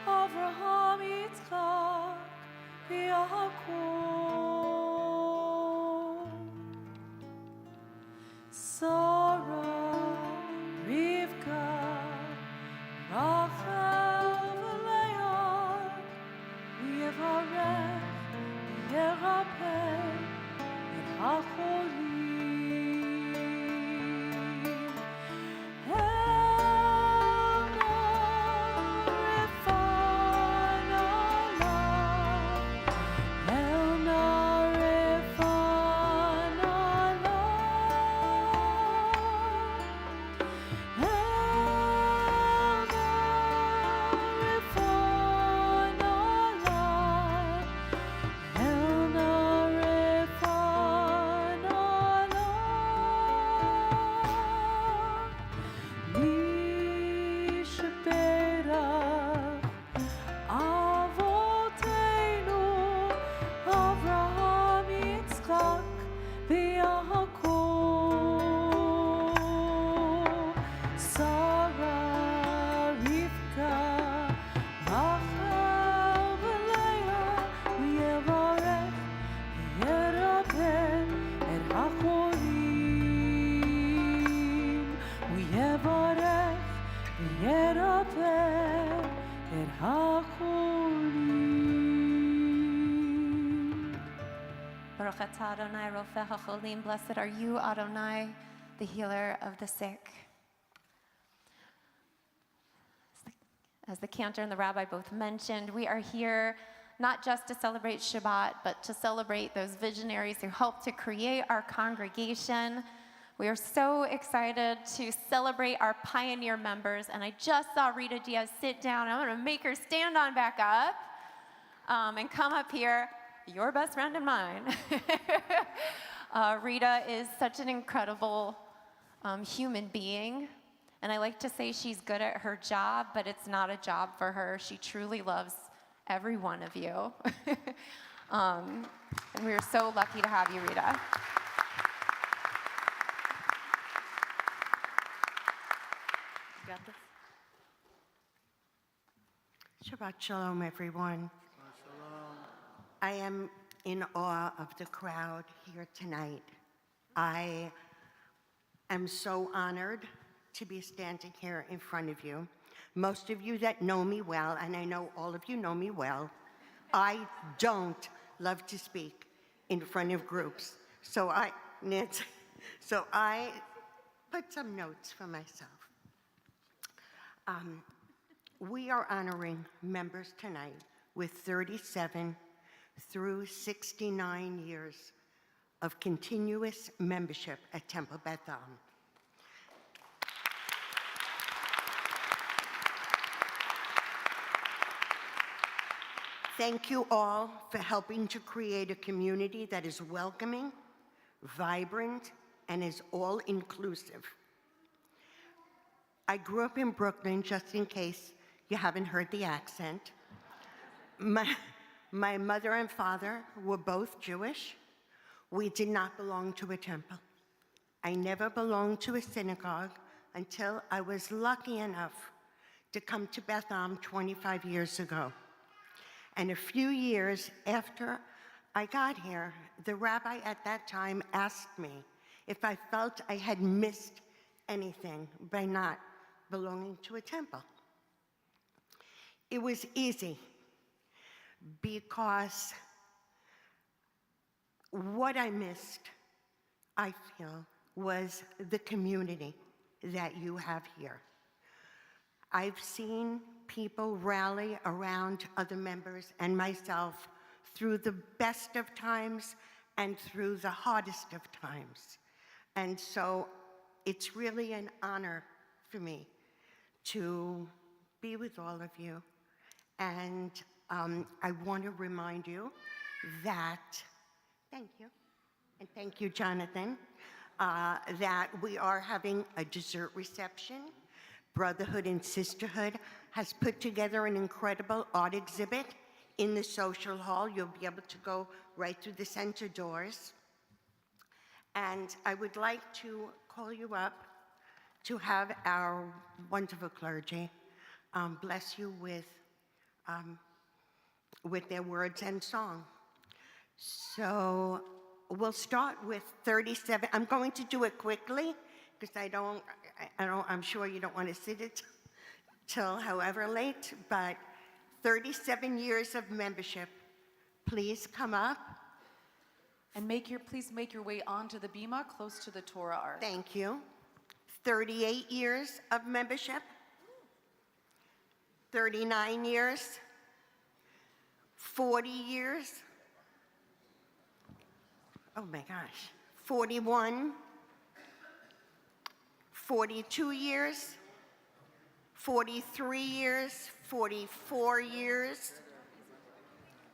Speaker 7: Avraham, Yitzchak, Yaakov, Sarah, Rivka, Rachel, Leah, Yevarech, Yerapeh, et HaCholim.
Speaker 10: Baruch atah Adonai Rofeh HaCholim. Blessed are you, Adonai, the healer of the sick. As the cantor and the rabbi both mentioned, we are here not just to celebrate Shabbat, but to celebrate those visionaries who helped to create our congregation. We are so excited to celebrate our pioneer members, and I just saw Rita Diaz sit down. I'm going to make her stand on back up and come up here. Your best friend and mine. Rita is such an incredible human being, and I like to say she's good at her job, but it's not a job for her. She truly loves every one of you. And we're so lucky to have you, Rita.
Speaker 11: You got this? Shabbat Shalom, everyone. I am in awe of the crowd here tonight. I am so honored to be standing here in front of you. Most of you that know me well, and I know all of you know me well, I don't love to speak in front of groups. So I put some notes for myself. We are honoring members tonight with 37 through 69 years of continuous membership at Temple Beth Am. Thank you all for helping to create a community that is welcoming, vibrant, and is all-inclusive. I grew up in Brooklyn, just in case you haven't heard the accent. My mother and father were both Jewish. We did not belong to a temple. I never belonged to a synagogue until I was lucky enough to come to Beth Am 25 years ago. And a few years after I got here, the rabbi at that time asked me if I felt I had missed anything by not belonging to a temple. It was easy, because what I missed, I feel, was the community. that you have here. I've seen people rally around other members and myself through the best of times and through the hardest of times. And so it's really an honor for me to be with all of you. And I want to remind you that, thank you, and thank you, Jonathan, that we are having a dessert reception. Brotherhood and Sisterhood has put together an incredible art exhibit in the social hall. You'll be able to go right through the center doors. And I would like to call you up to have our wonderful clergy bless you with their words and song. So we'll start with 37. I'm going to do it quickly because I'm sure you don't want to sit it till however late, but 37 years of membership. Please come up.
Speaker 8: And please make your way onto the bima close to the Torah ark.
Speaker 11: Thank you. 38 years of membership. 39 years. 40 years. Oh my gosh. 41. 42 years. 43 years. 44 years.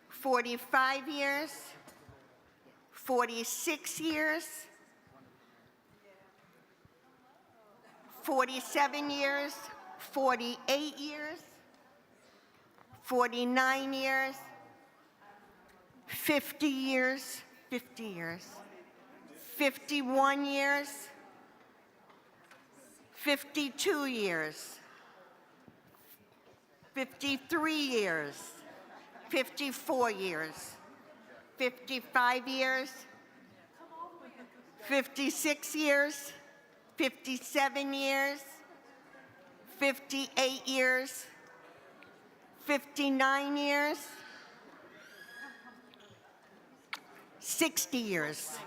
Speaker 11: 45 years. 46 years, 47 years, 48 years, 49 years, 50 years, 50 years, 51 years, 52 years, 53 years, 54 years, 55 years, 56 years, 57 years, 58 years, 59 years, 60 years,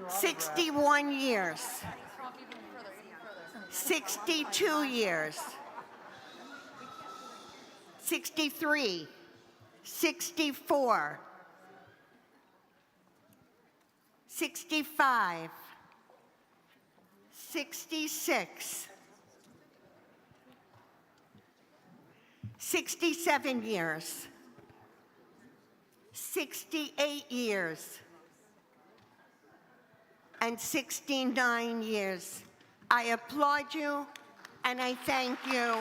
Speaker 11: 61 years, 62 years, 63, 64, 65, 66, 67 years, 68 years, and 69 years. I applaud you and I thank you.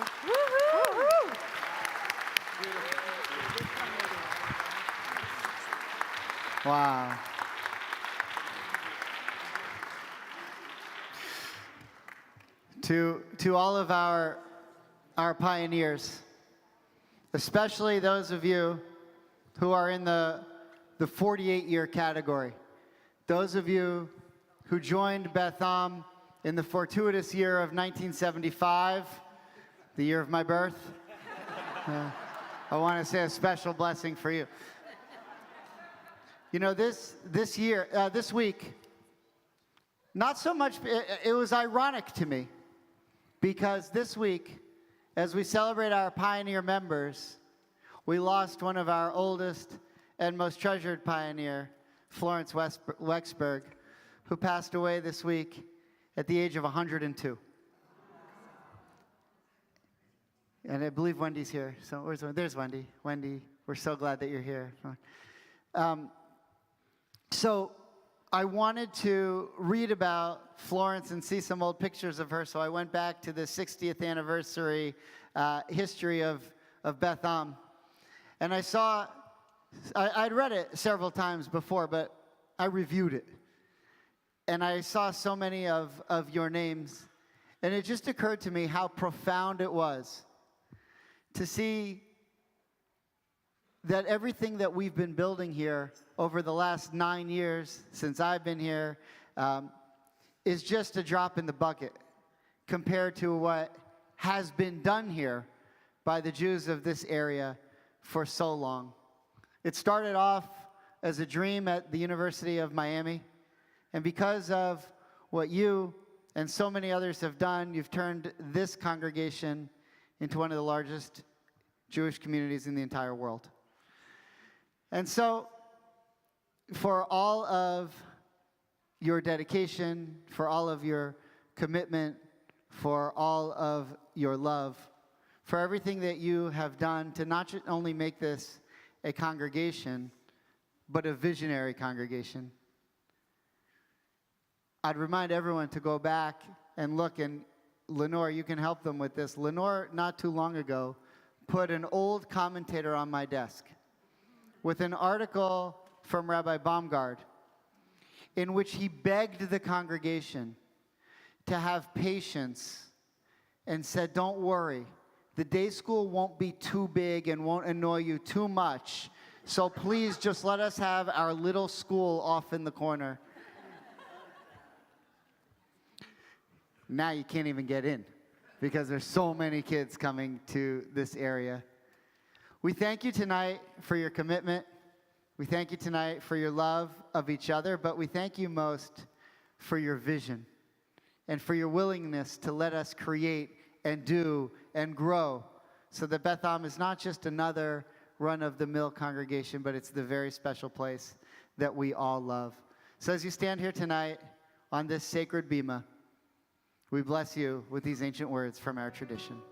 Speaker 1: Wow. To all of our pioneers, especially those of you who are in the 48-year category, those of you who joined Beth Am in the fortuitous year of 1975, the year of my birth, I want to say a special blessing for you. You know, this week, not so much, it was ironic to me, because this week, as we celebrate our pioneer members, we lost one of our oldest and most treasured pioneer, Florence Wexberg, who passed away this week at the age of 102. And I believe Wendy's here. So where's Wendy? There's Wendy. Wendy, we're so glad that you're here. So I wanted to read about Florence and see some old pictures of her, so I went back to the 60th anniversary history of Beth Am. And I saw, I'd read it several times before, but I reviewed it. And I saw so many of your names, and it just occurred to me how profound it was to see that everything that we've been building here over the last 9 years since I've been here is just a drop in the bucket compared to what has been done here by the Jews of this area for so long. It started off as a dream at the University of Miami, and because of what you and so many others have done. You've turned this congregation into one of the largest Jewish communities in the entire world. And so, for all of your dedication, for all of your commitment, for all of your love, for everything that you have done to not only make this a congregation, but a visionary congregation. I'd remind everyone to go back and look, and Lenore, you can help them with this. Lenore, not too long ago, put an old commentator on my desk with an article from Rabbi Baumgard in which he begged the congregation to have patience and said, don't worry, the day school won't be too big and won't annoy you too much, so please just let us have our little school off in the corner. Now you can't even get in because there's so many kids coming to this area. We thank you tonight for your commitment. We thank you tonight for your love of each other, but we thank you most for your vision and for your willingness to let us create and do and grow so that Beth Am is not just another run-of-the-mill congregation, but it's the very special place that we all love. So as you stand here tonight on this sacred bima, we bless you with these ancient words from our tradition.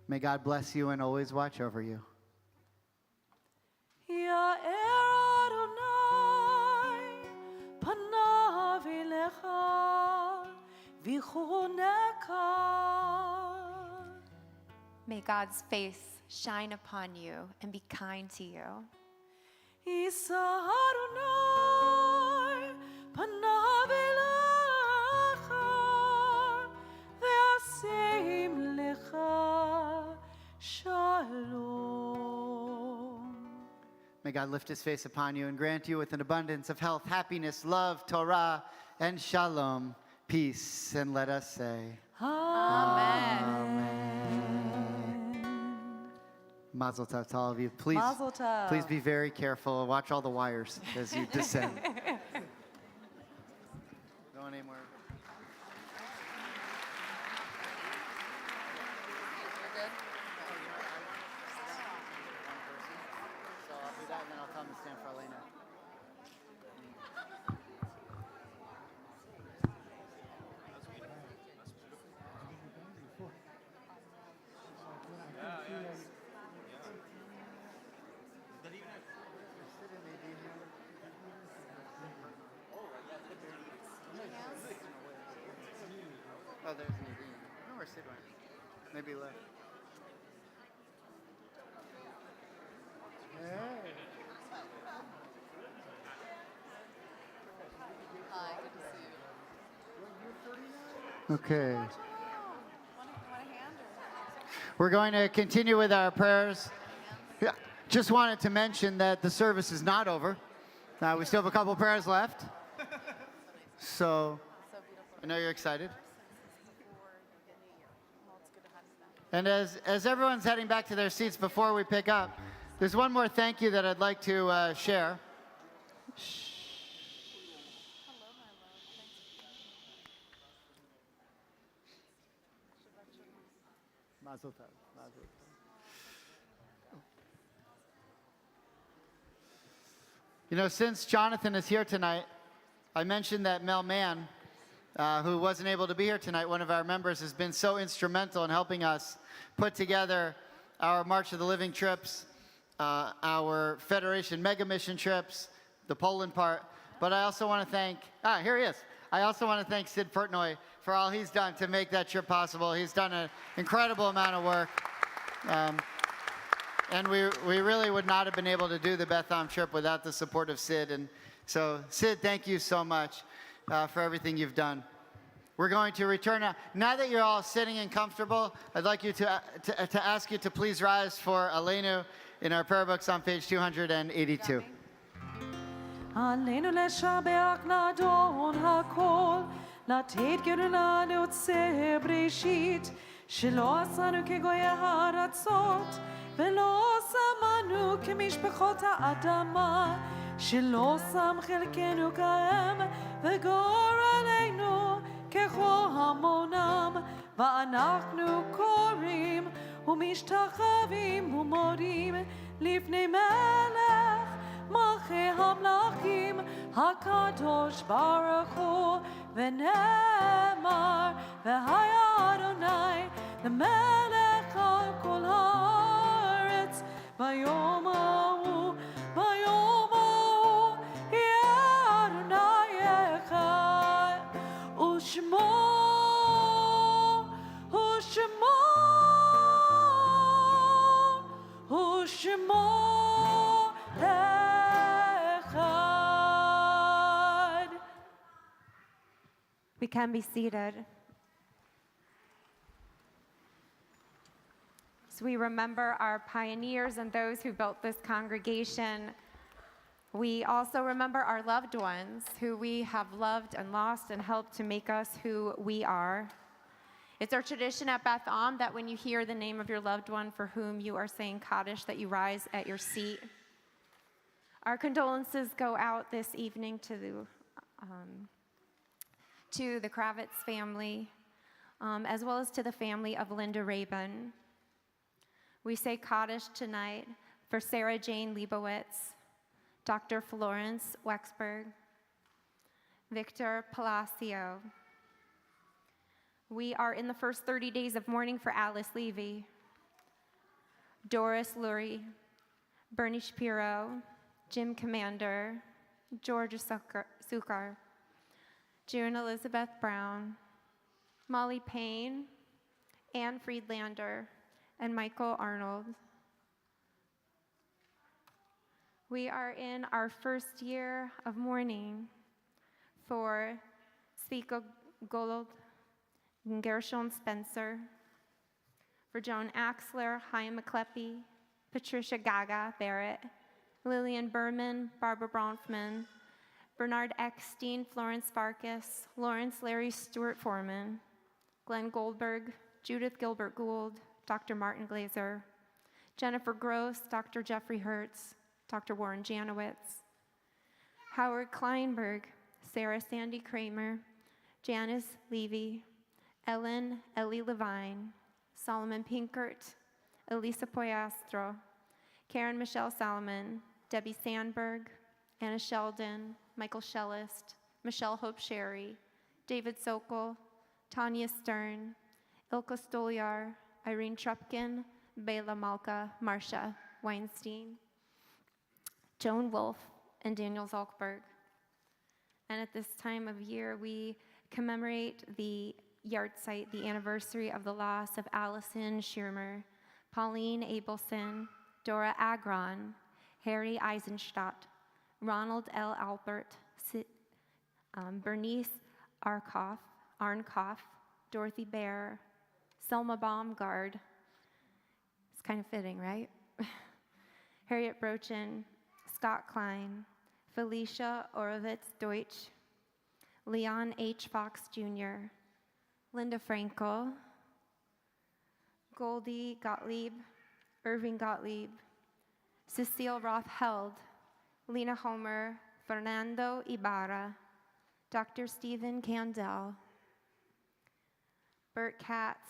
Speaker 1: May God bless you and always watch over you.
Speaker 10: May God's face shine upon you and be kind to you.
Speaker 1: May God lift his face upon you and grant you with an abundance of health, happiness, love, Torah, and shalom, peace. And let us say, Amen. Mazel tov to all of you. Please,
Speaker 7: Mazel tov.
Speaker 1: please be very careful. Watch all the wires as you descend. Going anywhere. So I'll do that and then I'll tell them to stand for Elena. Oh, there's Nadine. I don't know where Sid went. Maybe left. Hey.
Speaker 3: Hi, good to see you.
Speaker 1: Okay.
Speaker 3: Want a hand or?
Speaker 1: We're going to continue with our prayers. Yeah, just wanted to mention that the service is not over. We still have a couple prayers left. So I know you're excited. And as everyone's heading back to their seats before we pick up, there's one more thank you that I'd like to share. Mazel tov. Mazel tov. You know, since Jonathan is here tonight, I mentioned that Mel Mann, who wasn't able to be here tonight, one of our members, has been so instrumental in helping us put together our March of the Living trips, our Federation Mega Mission trips, the Poland part. But I also want to thank, here he is. I also want to thank Sid Portnoy for all he's done to make that trip possible. He's done an incredible amount of work. And we really would not have been able to do the Beth Am trip without the support of Sid. And so, Sid, thank you so much for everything you've done. We're going to return now. Now that you're all sitting and comfortable, I'd like you to ask you to please rise for Aleinu in our prayer books on page 282.
Speaker 7: עלינו לשבח לאדון הכל, לתת גדולה ליוצר בראשית, שלא עשנו כגויי הארצות, ולא שמנו כמשפחות האדמה, שלא שם חלקנו כהם, וגורלנו ככל המונם, ואנחנו קוראים ומשתחווים ומודים לפני מלך מלכי המלכים הקדוש ברוך הוא, ונאמר והיה אדוני למלך על כל הארץ ביום ההוא, ביום ההוא יהיה אדוני אחד, ושמו אחד.
Speaker 10: We can be seated. As we remember our pioneers and those who built this congregation, we also remember our loved ones who we have loved and lost and helped to make us who we are. It's our tradition at Beth Am that when you hear the name of your loved one for whom you are saying Kaddish, that you rise at your seat. Our condolences go out this evening to the Kravitz family, as well as to the family of Linda Rabin. We say Kaddish tonight for Sarah Jane Leibowitz, Dr. Florence Wexberg, Victor Palacio. We are in the first 30 days of mourning for Alice Levy, Doris Lurie, Bernie Shapiro, Jim Commander, Georgia Sukar, June Elizabeth Brown, Molly Payne, Anne Friedlander, and Michael Arnold. We are in our first year of mourning for Svika Golold, Gershon Spencer, for Joan Axler, Chaim McCleppy, Patricia Gaga Barrett, Lillian Berman, Barbara Bronfman, Bernard Eckstein, Florence Farkas, Lawrence Larry Stewart Foreman, Glenn Goldberg, Judith Gilbert Gould, Dr. Martin Glazer, Jennifer Gross, Dr. Jeffrey Hertz, Dr. Warren Janowitz, Howard Kleinberg, Sarah Sandy Kramer, Janice Levy, Ellen Ellie Levine, Solomon Pinkert, Elisa Poyastro, Karen Michelle Salomon, Debbie Sandberg, Anna Sheldon, Michael Schellist, Michelle Hope Sherry, David Sokol, Tanya Stern, Ilka Stolyar, Irene Trupkin, Bela Malka, Marcia Weinstein, Joan Wolf, and Daniel Zalkberg. And at this time of year, we commemorate the yard site, the anniversary of the loss of Allison Schirmer, Pauline Abelson, Dora Agron, Harry Eisenstadt, Ronald L. Albert, Bernice Arnkoff, Dorothy Bear, Selma Baumgard. It's kind of fitting, right? Harriet Brochin, Scott Klein, Felicia Orovitz Deutsch, Leon H. Fox Jr., Linda Frankel, Goldie Gottlieb, Irving Gottlieb, Cecile Roth Held, Lena Homer, Fernando Ibarra, Dr. Stephen Candel, Bert Katz,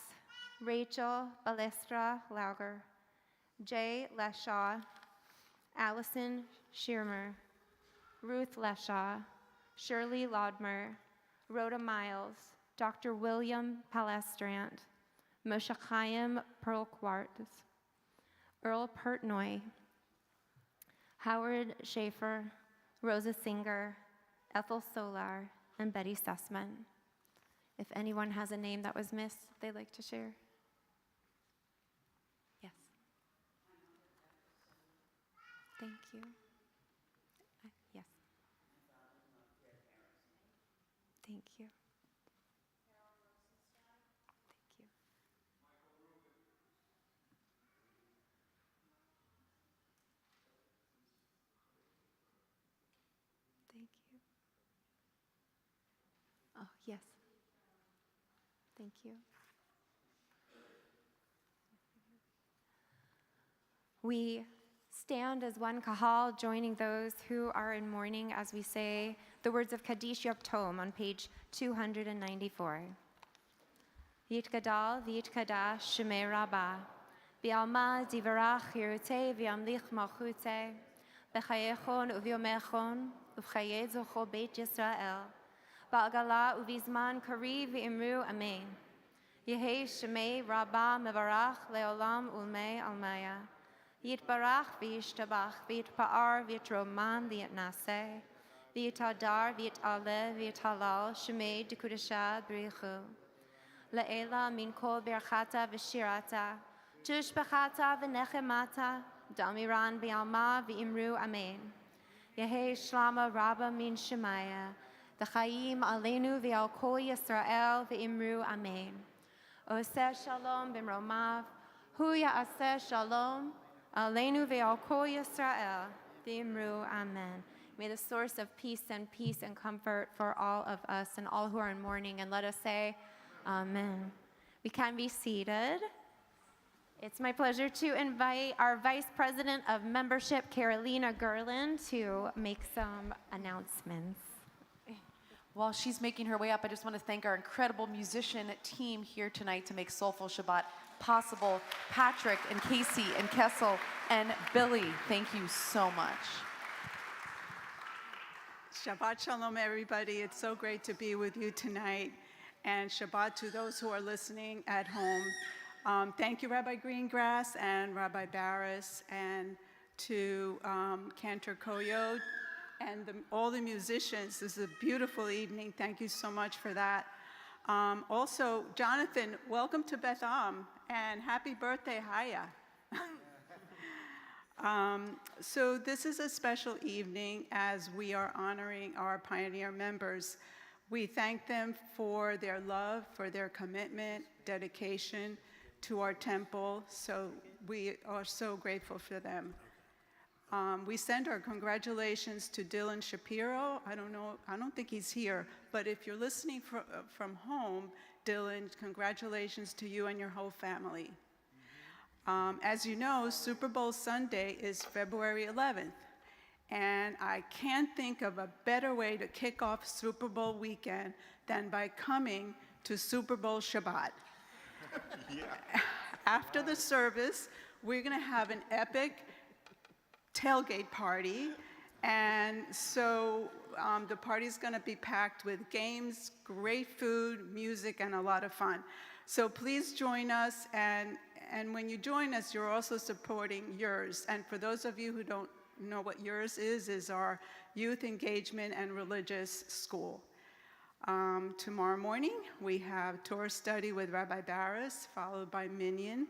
Speaker 10: Rachel Balestra Lauger, Jay Leshaw, Allison Schirmer, Ruth Leshaw, Shirley Lodmer, Rhoda Miles, Dr. William Palestrant, Moshe Chaim Perlquart, Earl Pertnoy, Howard Schaefer, Rosa Singer, Ethel Solar, and Betty Sussman. If anyone has a name that was missed they'd like to share. Yes. Thank you. Yes. Thank you. Thank you. Yes. Thank you. We stand as one kahal, joining those who are in mourning as we say the words of Kaddish Yom on page 294. Yitgadal v'yitkadash shemei Rabbah, b'alma divarach yirutei v'yamlich malchutei, b'chayechon uvyomechon, uv'chaye zocho beit Yisrael, ba'agala uvizman kari v'imru amen. Yehei shemei Rabbah mevarach leolam ulmei almaya. Yitbarach v'yishtabach v'yitpa'ar v'yitroman v'yitnaseh v'yitadar v'yitaleh v'yitalal shemei dekudesha b'richu. Le'ela min kol berchata v'shirata tushbachata v'nechemata damiran v'yalma v'imru amen. Yehei shlama rabba min shemaya v'chayim aleinu v'al kol Yisrael v'imru amen. Oseh shalom b'mromav hu ya'aseh shalom Aleinu ve'al kol Yisrael, v'imru amen. May the source of peace and comfort for all of us and all who are in mourning, and let us say, amen. We can be seated. It's my pleasure to invite our Vice President of Membership, Carolina Gerland, to make some announcements.
Speaker 8: While she's making her way up, I just want to thank our incredible musician team here tonight to make Soulful Shabbat possible. Patrick and Casey and Kessel and Billy, thank you so much.
Speaker 12: Shabbat Shalom, everybody. It's so great to be with you tonight. And Shabbat to those who are listening at home. Thank you, Rabbi Greengrass and Rabbi Barris, and to Cantor Koyo and all the musicians. This is a beautiful evening. Thank you so much for that. Also, Jonathan, welcome to Beth Am, and happy birthday, Haya. So this is a special evening as we are honoring our Pioneer members. We thank them for their love, for their commitment, dedication to our temple. So we are so grateful for them. We send our congratulations to Dylan Shapiro. I don't think he's here, but if you're listening from home, Dylan, congratulations to you and your whole family. As you know, Super Bowl Sunday is February 11th, and I can't think of a better way to kick off Super Bowl weekend than by coming to Super Bowl Shabbat. After the service, we're going to have an epic tailgate party, and so the party's going to be packed with games, great food, music, and a lot of fun. So please join us, and when you join us, you're also supporting yours. And for those of you who don't know what yours is our youth engagement and religious school. Tomorrow morning, we have Torah study with Rabbi Barris, followed by Minyan.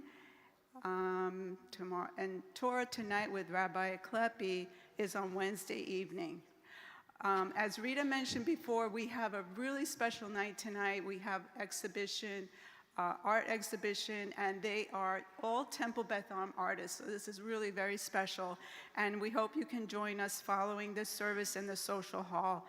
Speaker 12: Tomorrow, and Torah tonight with Rabbi Eklepi is on Wednesday evening. As Rita mentioned before, we have a really special night tonight. We have exhibition, art exhibition, and they are all Temple Beth Am artists. So this is really very special, and we hope you can join us following this service in the social hall.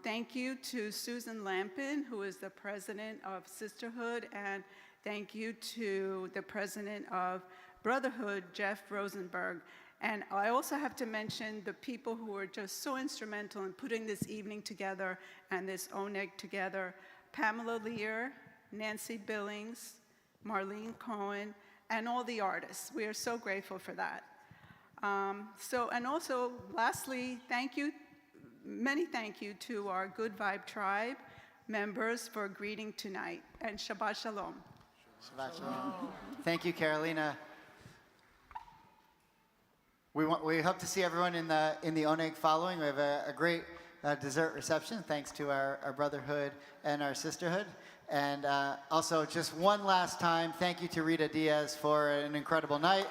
Speaker 12: Thank you to Susan Lampin, who is the president of Sisterhood, and thank you to the president of Brotherhood, Jeff Rosenberg. And I also have to mention the people who were just so instrumental in putting this evening together and this ONEG together. Pamela Lear, Nancy Billings, Marlene Cohen, and all the artists. We are so grateful for that. And also, lastly, many thank you to our Good Vibe Tribe members for greeting tonight. And Shabbat Shalom.
Speaker 1: Shabbat Shalom. Thank you, Carolina. We hope to see everyone in the ONEG following. We have a great dessert reception, thanks to our Brotherhood and our Sisterhood. And also, just one last time, thank you to Rita Diaz for an incredible night.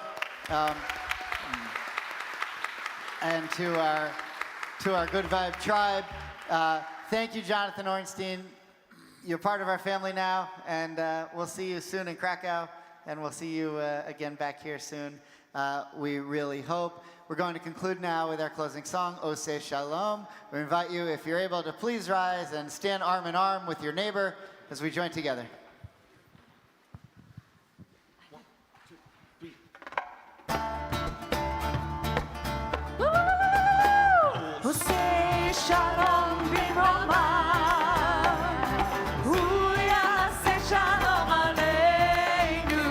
Speaker 1: And to our Good Vibe Tribe, thank you, Jonathan Ornstein. You're part of our family now, and we'll see you soon in Krakow. and we'll see you again back here soon. We really hope. We're going to conclude now with our closing song, Oseh Shalom. We invite you, if you're able, to please rise and stand arm in arm with your neighbor as we join together.
Speaker 7: Oseh Shalom Bimroma, Hu Yaseh Shalom Aleinu,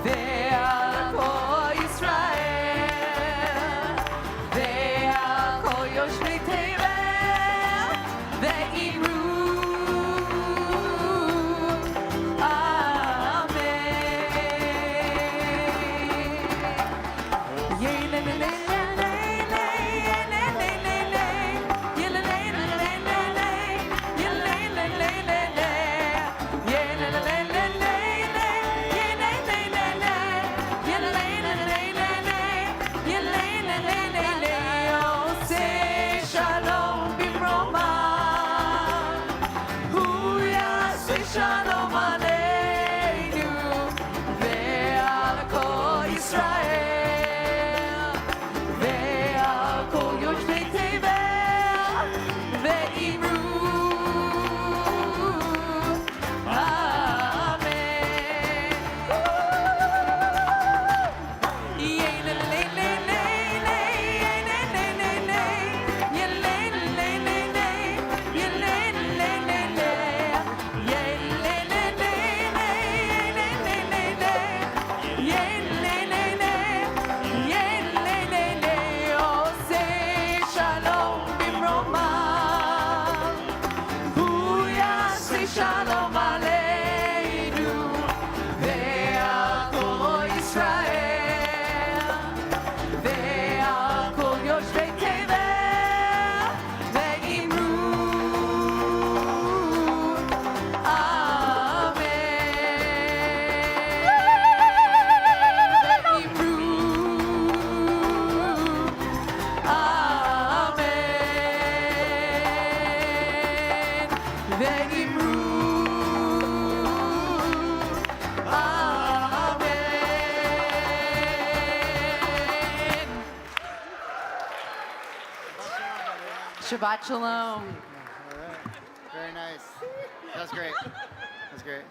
Speaker 7: Ve'al Kol Yisrael, Ve'al Kol Yoshvei Tevel, Ve'imru, Amen. Yelelelele. Shalom Aleinu, ve'al kol Yisrael, ve'al kol yoshvei tevel, ve'imru, Amen. Oseh Shalom Bimromah, Hu Yaseh Shalom Aleinu, ve'al kol Yisrael, ve'al kol yoshvei tevel, ve'imru, Amen. Ve'imru, Amen. Shabbat Shalom.
Speaker 1: All right. Very nice. That was great. That was great.